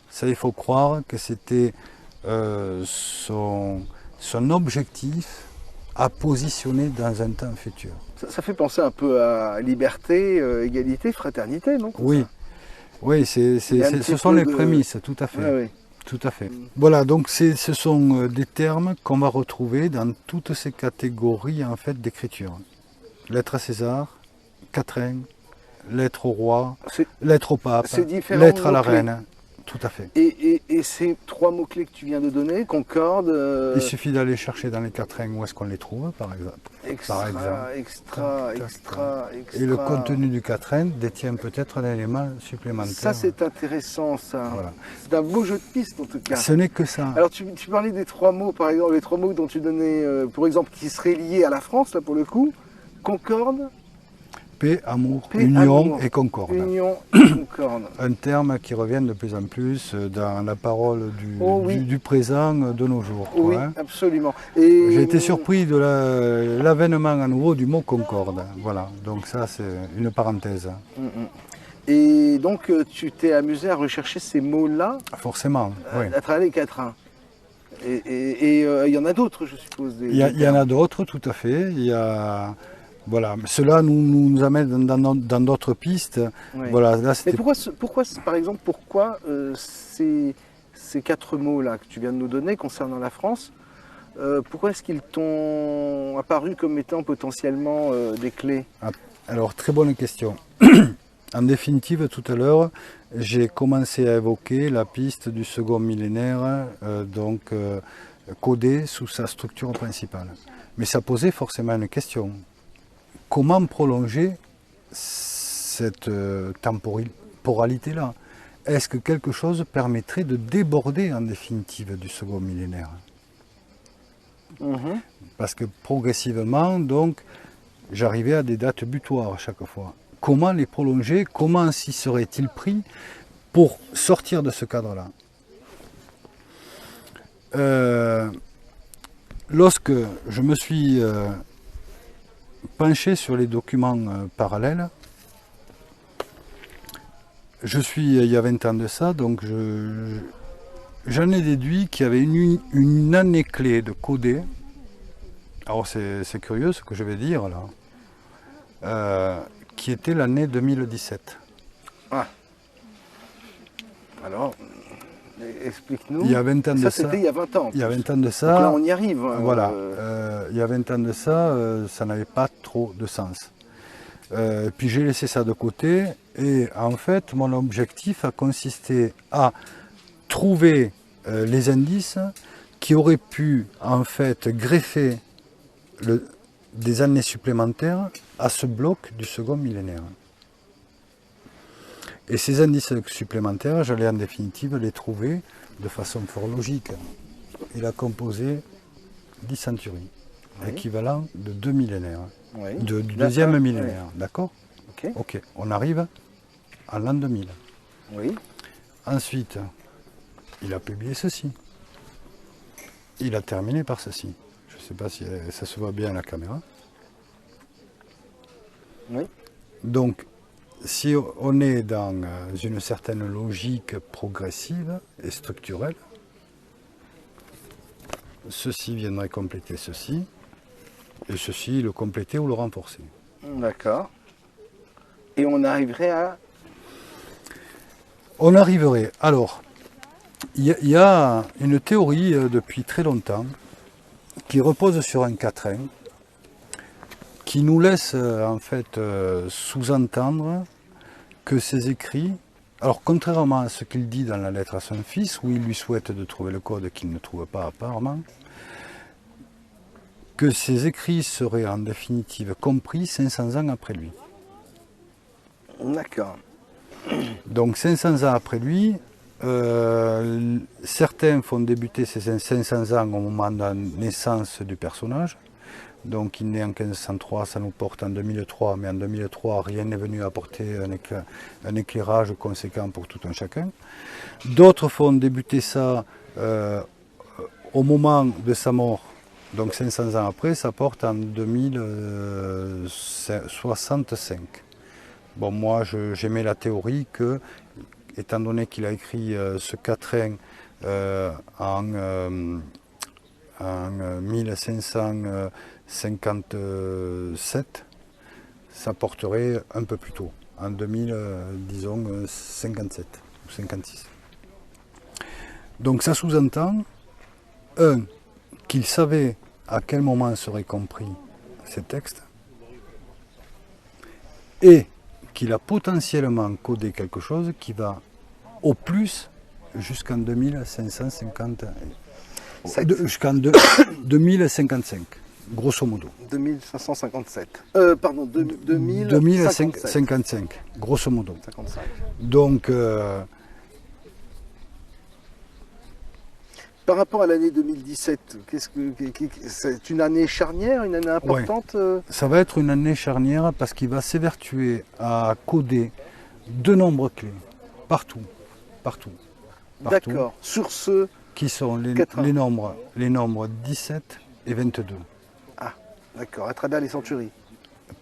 Ça, il faut croire que c'était son objectif à positionner dans un temps futur. Ça fait penser un peu à liberté, égalité, fraternité, non? Oui, ce sont les prémices, tout à fait. Ouais. Tout à fait. Voilà, donc ce sont des termes qu'on va retrouver dans toutes ces catégories en fait d'écriture. Lettre à César, quatrain, lettre au roi, lettre au pape, lettre à la reine. Tout à fait. Et ces trois mots-clés que tu viens de donner, concorde... Il suffit d'aller chercher dans les quatrains où est-ce qu'on les trouve, par exemple. Extra. Et le contenu du quatrain détient peut-être un élément supplémentaire. Ça, c'est intéressant, ça. Voilà. C'est un beau jeu de piste, en tout cas. Ce n'est que ça. Alors, tu parlais des trois mots, par exemple, les trois mots dont tu donnais, pour exemple, qui seraient liés à la France, là, pour le coup. Concorde. Paix, amour, union et concorde. Union et concorde. Un terme qui revient de plus en plus dans la parole du présent de nos jours. Oui, hein. Absolument. J'ai été surpris de l'avènement à nouveau du mot concorde. Voilà, donc ça c'est une parenthèse. Et donc tu t'es amusé à rechercher ces mots-là? Forcément, oui. À travers les quatrains. Et il y en a d'autres, je suppose. Il y en a d'autres, tout à fait. Voilà, cela nous amène dans d'autres pistes. Ouais. Voilà, là, mais pourquoi, par exemple, ces quatre mots-là que tu viens de nous donner concernant la France, pourquoi est-ce qu'ils t'ont apparu comme étant potentiellement des clés? Alors, très bonne question. En définitive, tout à l'heure, j'ai commencé à évoquer la piste du second millénaire, codée sous sa structure principale. Mais ça posait forcément une question. Comment prolonger cette temporalité-là? Est-ce que quelque chose permettrait de déborder en définitive du second millénaire? Parce que progressivement, donc, j'arrivais à des dates butoirs à chaque fois. Comment les prolonger? Comment s'y serait-il pris pour sortir de ce cadre-là? Lorsque je me suis penché sur les documents parallèles, il y a 20 ans de ça, donc j'en ai déduit qu'il y avait une année clé de codé. Alors c'est curieux ce que je vais dire là, qui était l'année 2017. Ah. Alors, explique-nous. Il y a 20 ans de ça. C'était il y a 20 ans. Il y a 20 ans de ça. Donc là, on y arrive. Voilà. Il y a 20 ans de ça, ça n'avait pas trop de sens. Puis j'ai laissé ça de côté et en fait, mon objectif a consisté à trouver les indices qui auraient pu en fait greffer des années supplémentaires à ce bloc du second millénaire. Et ces indices supplémentaires, j'allais en définitive les trouver de façon fort logique. Il a composé 10 centuries, oui, équivalent de 2 millénaires, oui, du deuxième millénaire, oui, d'accord, ok, on arrive à l'an 2000. Oui. Ensuite, il a publié ceci. Il a terminé par ceci. Je ne sais pas si ça se voit bien à la caméra. Oui. Donc, si on est dans une certaine logique progressive et structurelle, ceci viendrait compléter ceci, et ceci le compléter ou le renforcer. D'accord. Et on arriverait à... On arriverait. Alors, il y a une théorie depuis très longtemps qui repose sur un quatrain, qui nous laisse en fait sous-entendre que ces écrits, alors contrairement à ce qu'il dit dans la lettre à son fils, où il lui souhaite de trouver le code qu'il ne trouve pas apparemment, que ces écrits seraient en définitive compris 500 ans après lui. D'accord. Donc 500 ans après lui, certains font débuter ces 500 ans au moment de la naissance du personnage. Donc il naît en 1503, ça nous porte en 2003, mais en 2003, rien n'est venu apporter un éclairage conséquent pour tout un chacun. D'autres font débuter ça au moment de sa mort, donc 500 ans après, ça porte en 2065. Bon, moi, j'aimais la théorie que, étant donné qu'il a écrit ce quatrain en 1557, ça porterait un peu plus tôt, en 2057 ou 56. Donc ça sous-entend, qu'il savait à quel moment seraient compris ces textes, et qu'il a potentiellement codé quelque chose qui va au plus jusqu'en 2550. Jusqu'en 2055, grosso modo. 2557. Pardon, 2055, grosso modo. 55. Donc, par rapport à l'année 2017, c'est une année charnière, une année importante? Ouais. Ça va être une année charnière parce qu'il va s'évertuer à coder deux nombres clés, partout. D'accord, sur ce... Qui sont les nombres 17 et 22. Ah, d'accord, à travers les centuries.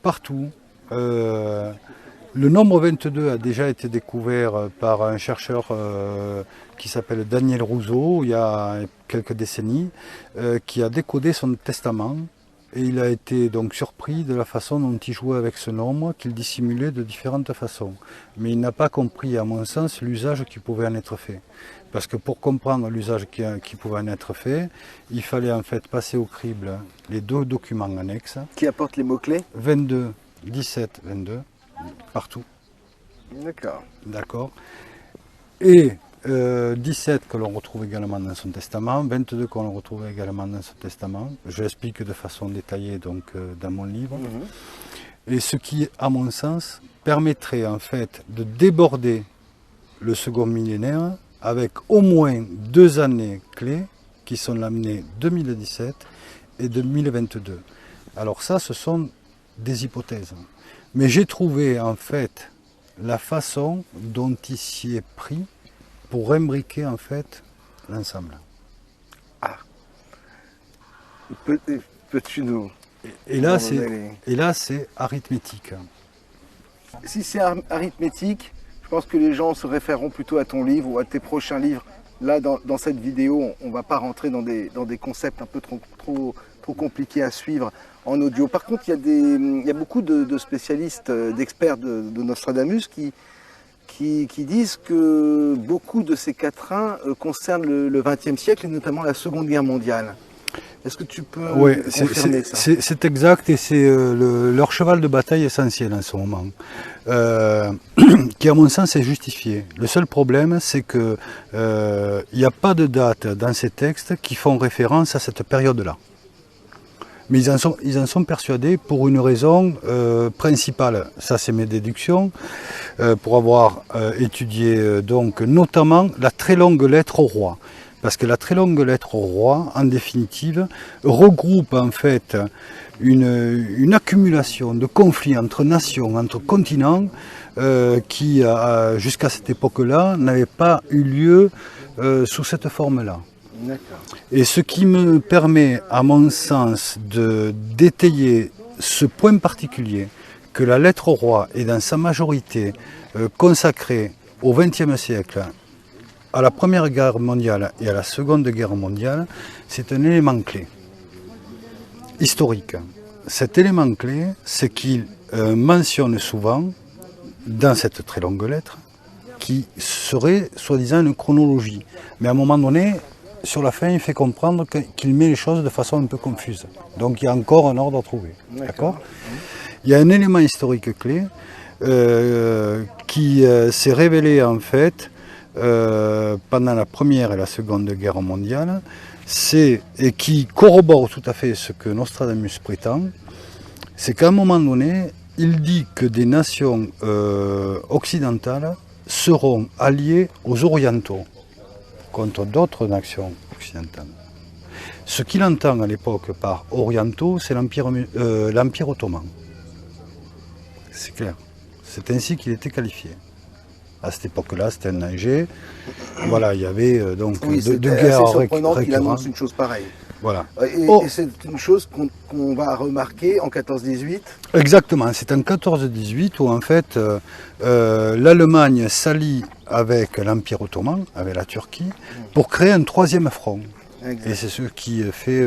Partout. Le nombre 22 a déjà été découvert par un chercheur qui s'appelle Daniel Rousseau, il y a quelques décennies, qui a décodé son testament. Et il a été donc surpris de la façon dont il jouait avec ce nombre, qu'il dissimulait de différentes façons. Mais il n'a pas compris, à mon sens, l'usage qui pouvait en être fait. Parce que pour comprendre l'usage qui pouvait en être fait, il fallait en fait passer au crible les deux documents annexes. Qui apportent les mots-clés? 22, 17, 22, partout. D'accord. D'accord. Et 17 que l'on retrouve également dans son testament, 22 que l'on retrouve également dans son testament. Je l'explique de façon détaillée donc, dans mon livre. Et ce qui, à mon sens, permettrait en fait de déborder le second millénaire avec au moins 2 années clés qui sont l'année 2017 et 2022. Alors ça, ce sont des hypothèses. Mais j'ai trouvé en fait la façon dont il s'y est pris pour imbriquer en fait l'ensemble. Ah. Peux-tu nous... Et là, c'est arithmétique. Si c'est arithmétique, Je pense que les gens se référeront plutôt à ton livre ou à tes prochains livres. Là, dans cette vidéo, on ne va pas rentrer dans des concepts un peu trop compliqués à suivre en audio. Par contre, il y a beaucoup de spécialistes, d'experts de Nostradamus qui disent que beaucoup de ces quatrains concernent le XXe siècle et notamment la Seconde Guerre mondiale. Est-ce que tu peux confirmer ça? C'est exact et c'est leur cheval de bataille essentiel en ce moment, qui à mon sens est justifié. Le seul problème, c'est que il n'y a pas de date dans ces textes qui font référence à cette période-là. Mais ils en sont persuadés pour une raison principale. Ça, c'est mes déductions, pour avoir étudié donc notamment la très longue lettre au roi. Parce que la très longue lettre au roi, en définitive, regroupe en fait une accumulation de conflits entre nations, entre continents, qui jusqu'à cette époque-là n'avaient pas eu lieu sous cette forme-là. Et ce qui me permet, à mon sens, d'étayer ce point particulier, que la lettre au roi est dans sa majorité consacrée au XXe siècle, à la Première Guerre mondiale et à la Seconde Guerre mondiale, c'est un élément clé, historique. Cet élément clé, c'est qu'il mentionne souvent, dans cette très longue lettre, qui serait soi-disant une chronologie. Mais à un moment donné, sur la fin, il fait comprendre qu'il met les choses de façon un peu confuse. Donc il y a encore un ordre à trouver. D'accord ? Il y a un élément historique clé qui s'est révélé en fait pendant la Première et la Seconde Guerre mondiale, et qui corrobore tout à fait ce que Nostradamus prétend, c'est qu'à un moment donné, il dit que des nations occidentales seront alliées aux orientaux contre d'autres nations occidentales. Ce qu'il entend à l'époque par orientaux, c'est l'Empire ottoman. C'est clair. C'est ainsi qu'il était qualifié. À cette époque-là, c'était un danger. Voilà, il y avait donc deux guerres récurrentes. C'est surprenant qu'il annonce une chose pareille. Voilà. Et c'est une chose qu'on va remarquer en 14-18. Exactement, c'est en 14-18 où en fait l'Allemagne s'allie avec l'Empire ottoman, avec la Turquie, pour créer un troisième front. Exact. Et c'est ce qui fait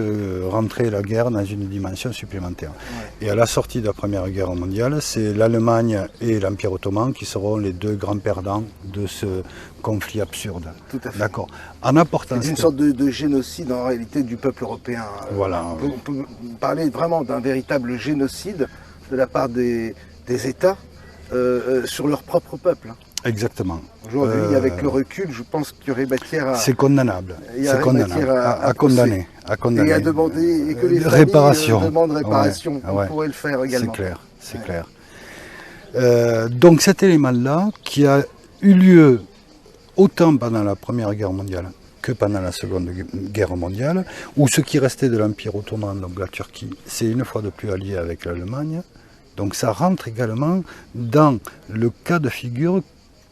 rentrer la guerre dans une dimension supplémentaire. Ouais. Et à la sortie de la Première Guerre mondiale, c'est l'Allemagne et l'Empire ottoman qui seront les deux grands perdants de ce conflit absurde. Tout à fait. D'accord. En apportant c'est une sorte de génocide en réalité du peuple européen. Voilà. On peut parler vraiment d'un véritable génocide de la part des États sur leur propre peuple. Exactement. Aujourd'hui, avec le recul, je pense qu'il y aurait matière à... C'est condamnable. C'est condamnable. À condamner. Et à demander, et que les réparation. Demandent réparation. On pourrait le faire également. C'est clair. Donc cet élément-là, qui a eu lieu autant pendant la Première Guerre mondiale que pendant la Seconde Guerre mondiale, où ce qui restait de l'Empire ottoman, donc la Turquie, c'est une fois de plus allié avec l'Allemagne. Donc ça rentre également dans le cas de figure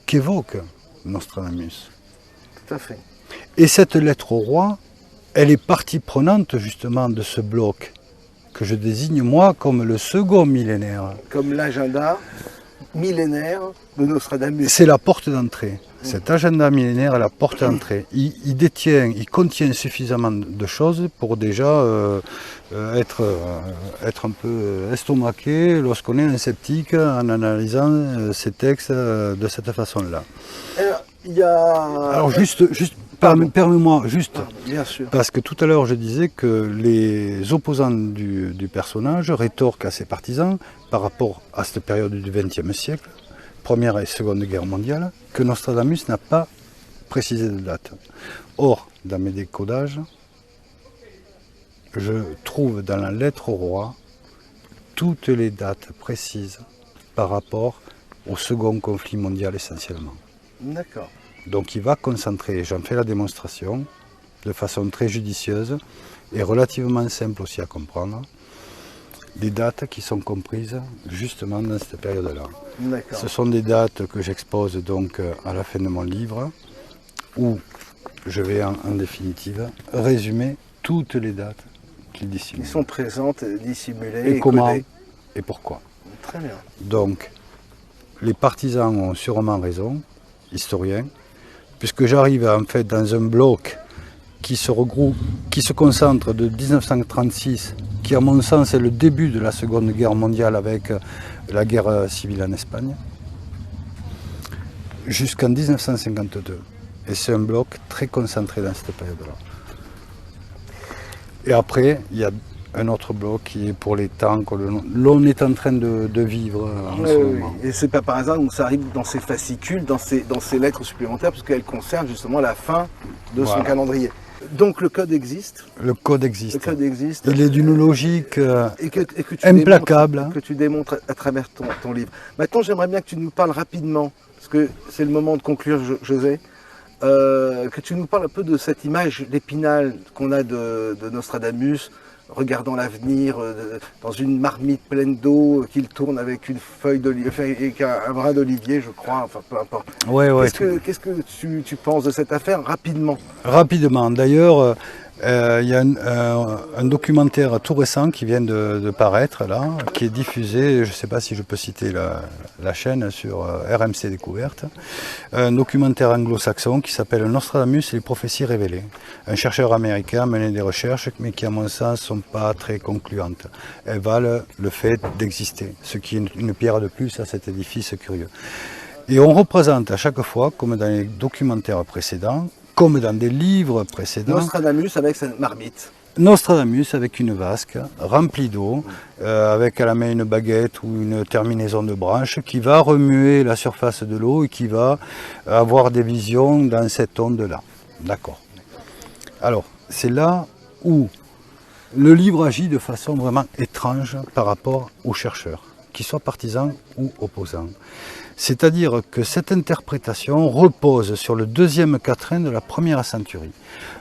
qu'évoque Nostradamus. Tout à fait. Et cette lettre au roi, elle est partie prenante justement de ce bloc que je désigne moi comme le second millénaire. Comme l'agenda millénaire de Nostradamus. C'est la porte d'entrée. Cet agenda millénaire est la porte d'entrée. Il contient suffisamment de choses pour déjà être un peu estomaqué lorsqu'on est un sceptique en analysant ces textes de cette façon-là. Alors juste permets-moi, bien sûr. Parce que tout à l'heure je disais que les opposants du personnage rétorquent à ses partisans par rapport à cette période du XXe siècle, Première et Seconde Guerre mondiale, que Nostradamus n'a pas précisé de date. Or, dans mes décodages, je trouve dans la lettre au roi toutes les dates précises par rapport au second conflit mondial essentiellement. D'accord. Donc il va concentrer, j'en fais la démonstration, de façon très judicieuse et relativement simple aussi à comprendre, des dates qui sont comprises justement dans cette période-là. Ce sont des dates que j'expose donc à la fin de mon livre, où je vais en définitive résumer toutes les dates qu'il dissimule. Qui sont présentes, dissimulées et comment codées. Et pourquoi. Très bien. Donc, les partisans ont sûrement raison, historiens, puisque j'arrive en fait dans un bloc qui se regroupe, qui se concentre de 1936, qui à mon sens est le début de la Seconde Guerre mondiale avec la guerre civile en Espagne, jusqu'en 1952. Et c'est un bloc très concentré dans cette période-là. Et après, il y a un autre bloc qui est pour les temps que l'on est en train de vivre en ce moment. Et c'est pas par hasard, donc ça arrive dans ces fascicules, dans ces lettres supplémentaires, parce qu'elles concernent justement la fin de son calendrier. Donc le code existe. Le code existe. Le code existe. Il est d'une logique et que tu implacable. Que tu démontres à travers ton livre. Maintenant, j'aimerais bien que tu nous parles rapidement, parce que c'est le moment de conclure, José, que tu nous parles un peu de cette image d'Épinal qu'on a de Nostradamus, regardant l'avenir dans une marmite pleine d'eau qu'il tourne avec une feuille d'olivier, avec un brin d'olivier, je crois, enfin peu importe. Ouais, Qu'est-ce que tu penses de cette affaire rapidement? Rapidement. D'ailleurs, il y a un documentaire tout récent qui vient de paraître là, qui est diffusé, je ne sais pas si je peux citer la chaîne sur RMC Découverte, un documentaire anglo-saxon qui s'appelle Nostradamus et les prophéties révélées. Un chercheur américain a mené des recherches, mais qui à mon sens ne sont pas très concluantes. Elles valent le fait d'exister, ce qui est une pierre de plus à cet édifice curieux. Et on représente à chaque fois, comme dans les documentaires précédents, comme dans des livres précédents, Nostradamus avec sa marmite. Nostradamus avec une vasque remplie d'eau, avec à la main une baguette ou une terminaison de branche qui va remuer la surface de l'eau et qui va avoir des visions dans cette onde-là. D'accord. Alors, c'est là où le livre agit de façon vraiment étrange par rapport aux chercheurs, qu'ils soient partisans ou opposants. C'est-à-dire que cette interprétation repose sur le deuxième quatrain de la première centurie.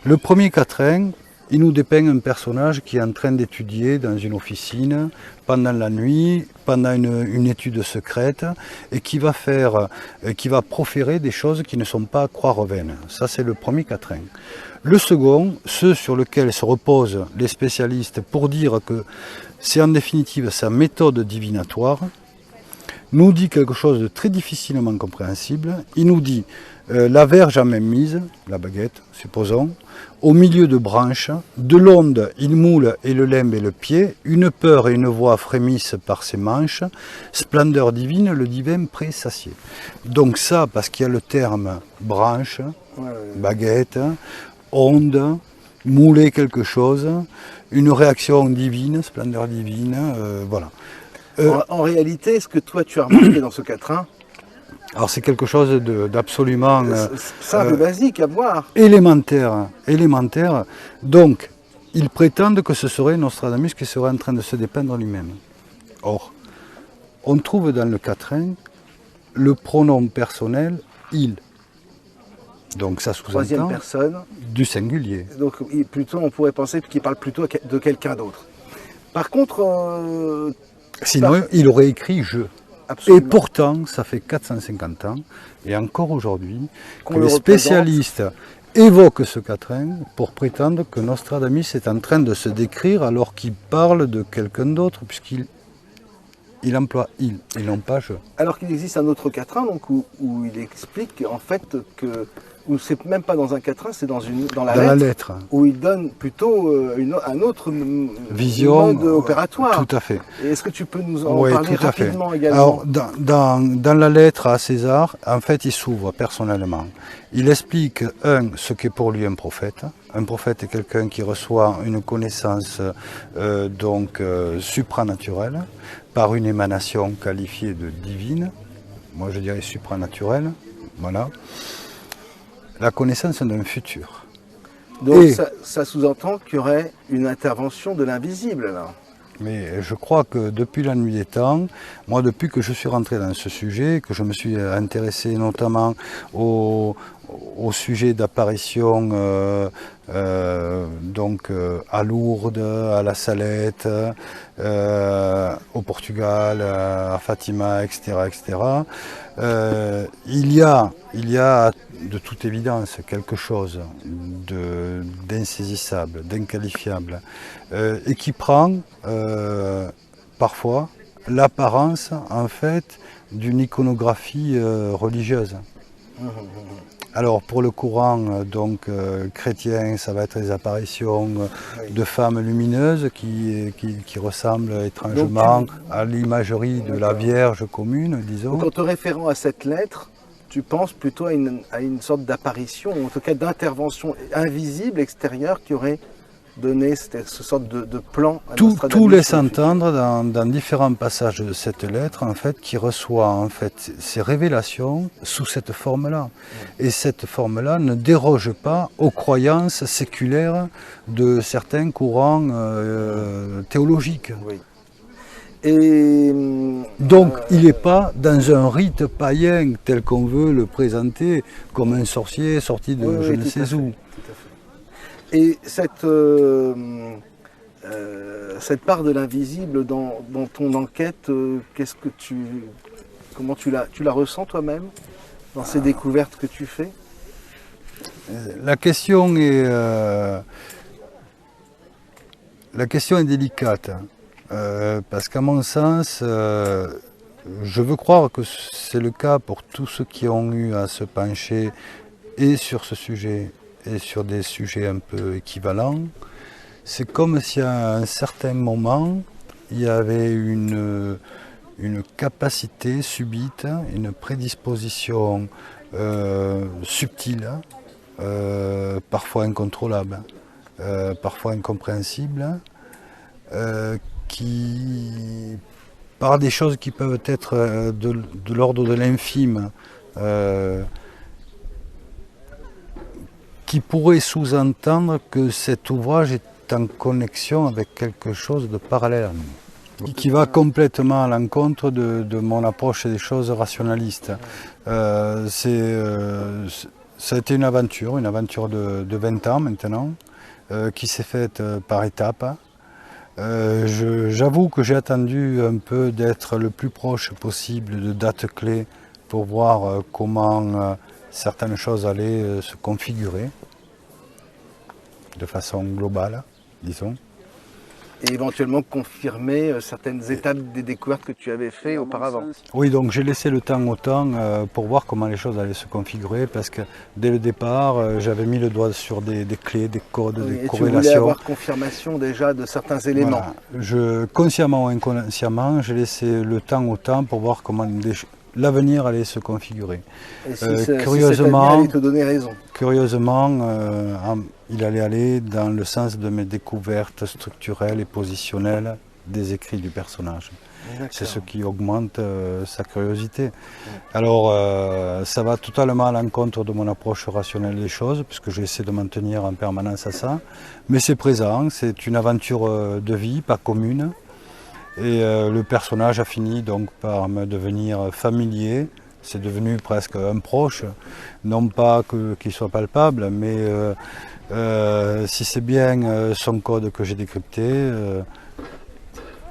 Le premier quatrain, il nous dépeint un personnage qui est en train d'étudier dans une officine pendant la nuit, pendant une étude secrète, et qui va proférer des choses qui ne sont pas à croire vaines. Ça, c'est le premier quatrain. Le second, ce sur lequel se reposent les spécialistes pour dire que c'est en définitive sa méthode divinatoire, nous dit quelque chose de très difficilement compréhensible. Il nous dit la verge en même mise, la baguette, supposons, au milieu de branches, de l'onde il moule et le limbe et le pied, une peur et une voix frémissent par ses manches, splendeur divine, le divin pré-sacié. Donc ça, parce qu'il y a le terme branche, baguette, onde, mouler quelque chose, une réaction divine, splendeur divine, voilà. En réalité, ce que toi tu as remarqué dans ce quatrain, alors c'est quelque chose d'absolument simple, basique à voir. Élémentaire. Donc, ils prétendent que ce serait Nostradamus qui serait en train de se dépeindre lui-même. Or, on trouve dans le quatrain le pronom personnel « il ». Donc ça sous-entend Troisième personne. Du singulier. Donc plutôt, on pourrait penser qu'il parle plutôt de quelqu'un d'autre. Par contre... sinon, il aurait écrit « je ». Absolument. Et pourtant, ça fait 450 ans, et encore aujourd'hui, que les spécialistes évoquent ce quatrain pour prétendre que Nostradamus est en train de se décrire alors qu'il parle de quelqu'un d'autre, puisqu'il emploie « il » et non pas « je ». Alors qu'il existe un autre quatrain donc, où il explique en fait que... Ou c'est même pas dans un quatrain, c'est dans la lettre, où il donne plutôt un autre vision mode opératoire. Tout à fait. Est-ce que tu peux nous en parler rapidement également? Alors, dans la lettre à César, en fait, il s'ouvre personnellement. Il explique, ce qu'est pour lui un prophète. Un prophète est quelqu'un qui reçoit une connaissance supranaturelle par une émanation qualifiée de divine. Moi, je dirais supranaturelle. Voilà. La connaissance d'un futur. Donc ça sous-entend qu'il y aurait une intervention de l'invisible là. Mais je crois que depuis la nuit des temps, moi depuis que je suis rentré dans ce sujet, que je me suis intéressé notamment au sujet d'apparition à Lourdes, à la Salette, au Portugal, à Fatima, etc., il y a de toute évidence quelque chose d'insaisissable, d'inqualifiable, et qui prend parfois l'apparence en fait d'une iconographie religieuse. Alors pour le courant chrétien, ça va être les apparitions de femmes lumineuses qui ressemblent étrangement à l'imagerie de la Vierge commune, disons. Donc en te référant à cette lettre, tu penses plutôt à une sorte d'apparition, ou en tout cas d'intervention invisible, extérieure, qui aurait donné cette sorte de plan à Nostradamus. Tout laisse entendre dans différents passages de cette lettre en fait, qui reçoit en fait ces révélations sous cette forme-là. Et cette forme-là ne déroge pas aux croyances séculaires de certains courants théologiques. Oui. Et donc il n'est pas dans un rite païen tel qu'on veut le présenter, comme un sorcier sorti de je ne sais où. Et cette part de l'invisible dans ton enquête, comment tu la ressens toi-même dans ces découvertes que tu fais? La question est délicate, parce qu'à mon sens, je veux croire que c'est le cas pour tous ceux qui ont eu à se pencher et sur ce sujet et sur des sujets un peu équivalents. C'est comme si à un certain moment, il y avait une capacité subite, une prédisposition subtile, parfois incontrôlable, parfois incompréhensible, qui, par des choses qui peuvent être de l'ordre de l'infime, qui pourrait sous-entendre que cet ouvrage est en connexion avec quelque chose de parallèle, qui va complètement à l'encontre de mon approche des choses rationalistes. Ça a été une aventure de 20 ans maintenant, qui s'est faite par étapes. J'avoue que j'ai attendu un peu d'être le plus proche possible de dates clés pour voir comment certaines choses allaient se configurer de façon globale, disons. Et éventuellement confirmer certaines étapes des découvertes que tu avais fait auparavant. Oui, donc j'ai laissé le temps au temps pour voir comment les choses allaient se configurer, parce que dès le départ, j'avais mis le doigt sur des clés, des codes, des corrélations. Tu voulais avoir confirmation déjà de certains éléments. Voilà. Consciemment ou inconsciemment, j'ai laissé le temps au temps pour voir comment l'avenir allait se configurer. Et si curieusement, allait te donner raison. Curieusement, il allait aller dans le sens de mes découvertes structurelles et positionnelles des écrits du personnage. C'est ce qui augmente sa curiosité. Alors, ça va totalement à l'encontre de mon approche rationnelle des choses, puisque j'essaie de m'en tenir en permanence à ça. Mais c'est présent, c'est une aventure de vie, pas commune. Et le personnage a fini donc par me devenir familier. C'est devenu presque un proche, non pas qu'il soit palpable, mais si c'est bien son code que j'ai décrypté,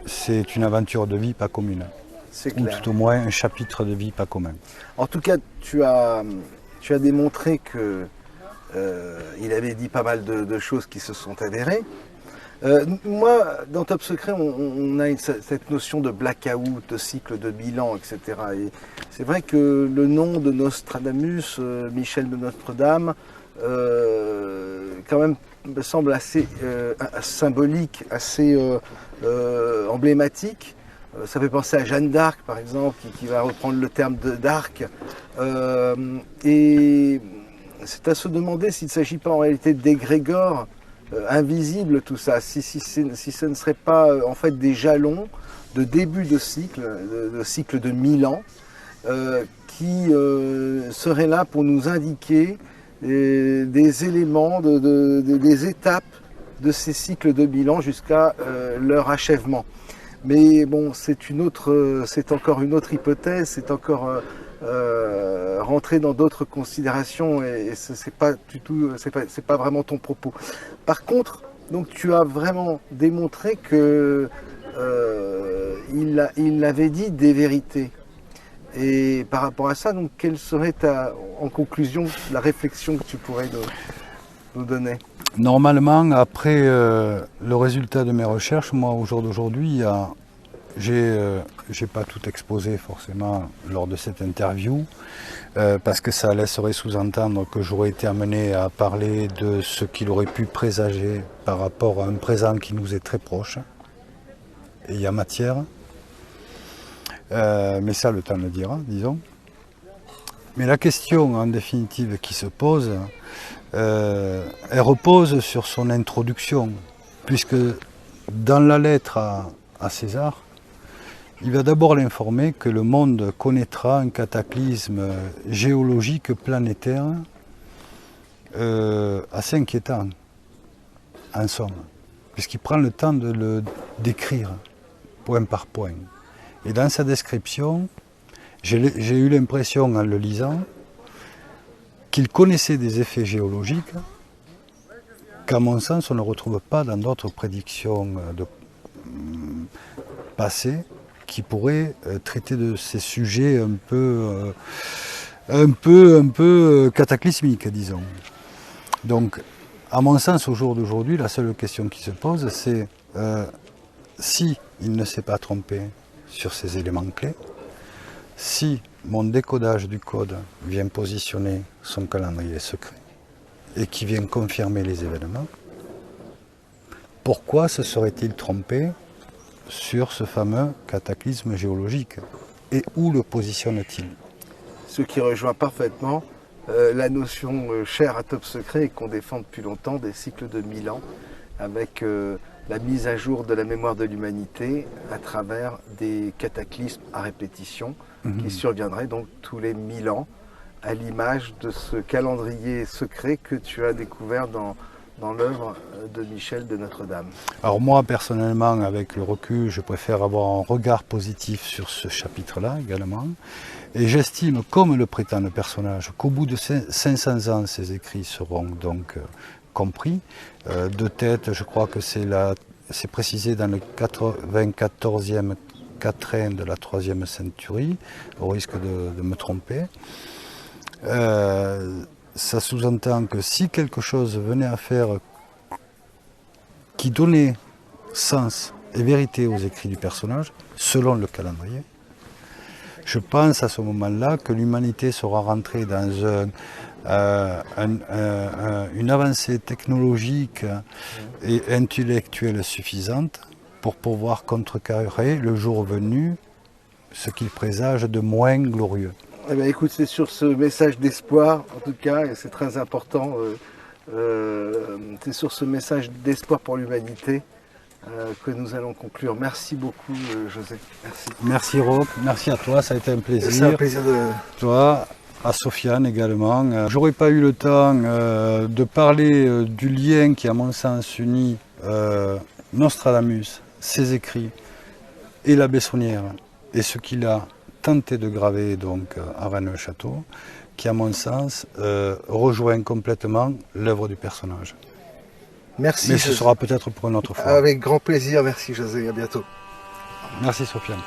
c'est une aventure de vie pas commune. C'est clair. Ou tout au moins un chapitre de vie pas commun. En tout cas, tu as démontré que il avait dit pas mal de choses qui se sont avérées. Moi, dans Top Secret, on a cette notion de blackout, de cycle de bilan, etc. Et c'est vrai que le nom de Nostradamus, Michel de Notre-Dame, quand même me semble assez symbolique, assez emblématique. Ça fait penser à Jeanne d'Arc, par exemple, qui va reprendre le terme d'Arc. Et c'est à se demander s'il ne s'agit pas en réalité d'égrégores invisible, tout ça, si ce ne serait pas en fait des jalons de début de cycle de 1000 ans, qui seraient là pour nous indiquer des éléments, des étapes de ces cycles de bilan jusqu'à leur achèvement. Mais bon, c'est encore une autre hypothèse, c'est encore rentrer dans d'autres considérations, et c'est pas du tout, c'est pas vraiment ton propos. Par contre, donc tu as vraiment démontré que il avait dit des vérités. Et par rapport à ça, donc quelle serait en conclusion la réflexion que tu pourrais nous donner? Normalement, après le résultat de mes recherches, moi au jour d'aujourd'hui, il y a j'ai pas tout exposé forcément lors de cette interview, parce que ça laisserait sous-entendre que j'aurais été amené à parler de ce qu'il aurait pu présager par rapport à un présent qui nous est très proche. Et il y a matière. Mais ça, le temps le dira, disons. Mais la question en définitive qui se pose, elle repose sur son introduction, puisque dans la lettre à César, il va d'abord l'informer que le monde connaîtra un cataclysme géologique planétaire assez inquiétant, en somme, puisqu'il prend le temps de le décrire point par point. Et dans sa description, j'ai eu l'impression en le lisant qu'il connaissait des effets géologiques qu'à mon sens on ne retrouve pas dans d'autres prédictions passées qui pourraient traiter de ces sujets un peu cataclysmiques, disons. Donc, à mon sens, au jour d'aujourd'hui, la seule question qui se pose, c'est si il ne s'est pas trompé sur ces éléments clés, si mon décodage du code vient positionner son calendrier secret et qui vient confirmer les événements, pourquoi se serait-il trompé sur ce fameux cataclysme géologique et où le positionne-t-il? Ce qui rejoint parfaitement la notion chère à Top Secret et qu'on défend depuis longtemps des cycles de 1000 ans avec la mise à jour de la mémoire de l'humanité à travers des cataclysmes à répétition qui surviendraient donc tous les 1000 ans à l'image de ce calendrier secret que tu as découvert dans l'œuvre de Michel de Notre-Dame. Alors moi personnellement, avec le recul, je préfère avoir un regard positif sur ce chapitre-là également. Et j'estime, comme le prétend le personnage, qu'au bout de 500 ans, ces écrits seront donc compris. De tête, je crois que c'est précisé dans le 94e quatrain de la 3e centurie, au risque de me tromper. Ça sous-entend que si quelque chose venait à faire qui donnait sens et vérité aux écrits du personnage, selon le calendrier, je pense à ce moment-là que l'humanité sera rentrée dans une avancée technologique et intellectuelle suffisante pour pouvoir contrecarrer le jour venu ce qu'il présage de moins glorieux. Eh bien, écoute, c'est sur ce message d'espoir, en tout cas, et c'est très important, c'est sur ce message d'espoir pour l'humanité que nous allons conclure. Merci beaucoup, José. Merci. Merci, Roch. Merci à toi, ça a été un plaisir. C'est un plaisir de... Toi, à Sofiane également. J'aurais pas eu le temps de parler du lien qui, à mon sens, unit Nostradamus, ses écrits, et la Bessonnière, et ce qu'il a tenté de graver donc à Rennes-le-Château, qui, à mon sens, rejoint complètement l'œuvre du personnage. Merci. Mais ce sera peut-être pour une autre fois. Avec grand plaisir, merci José, à bientôt. Merci Sofiane.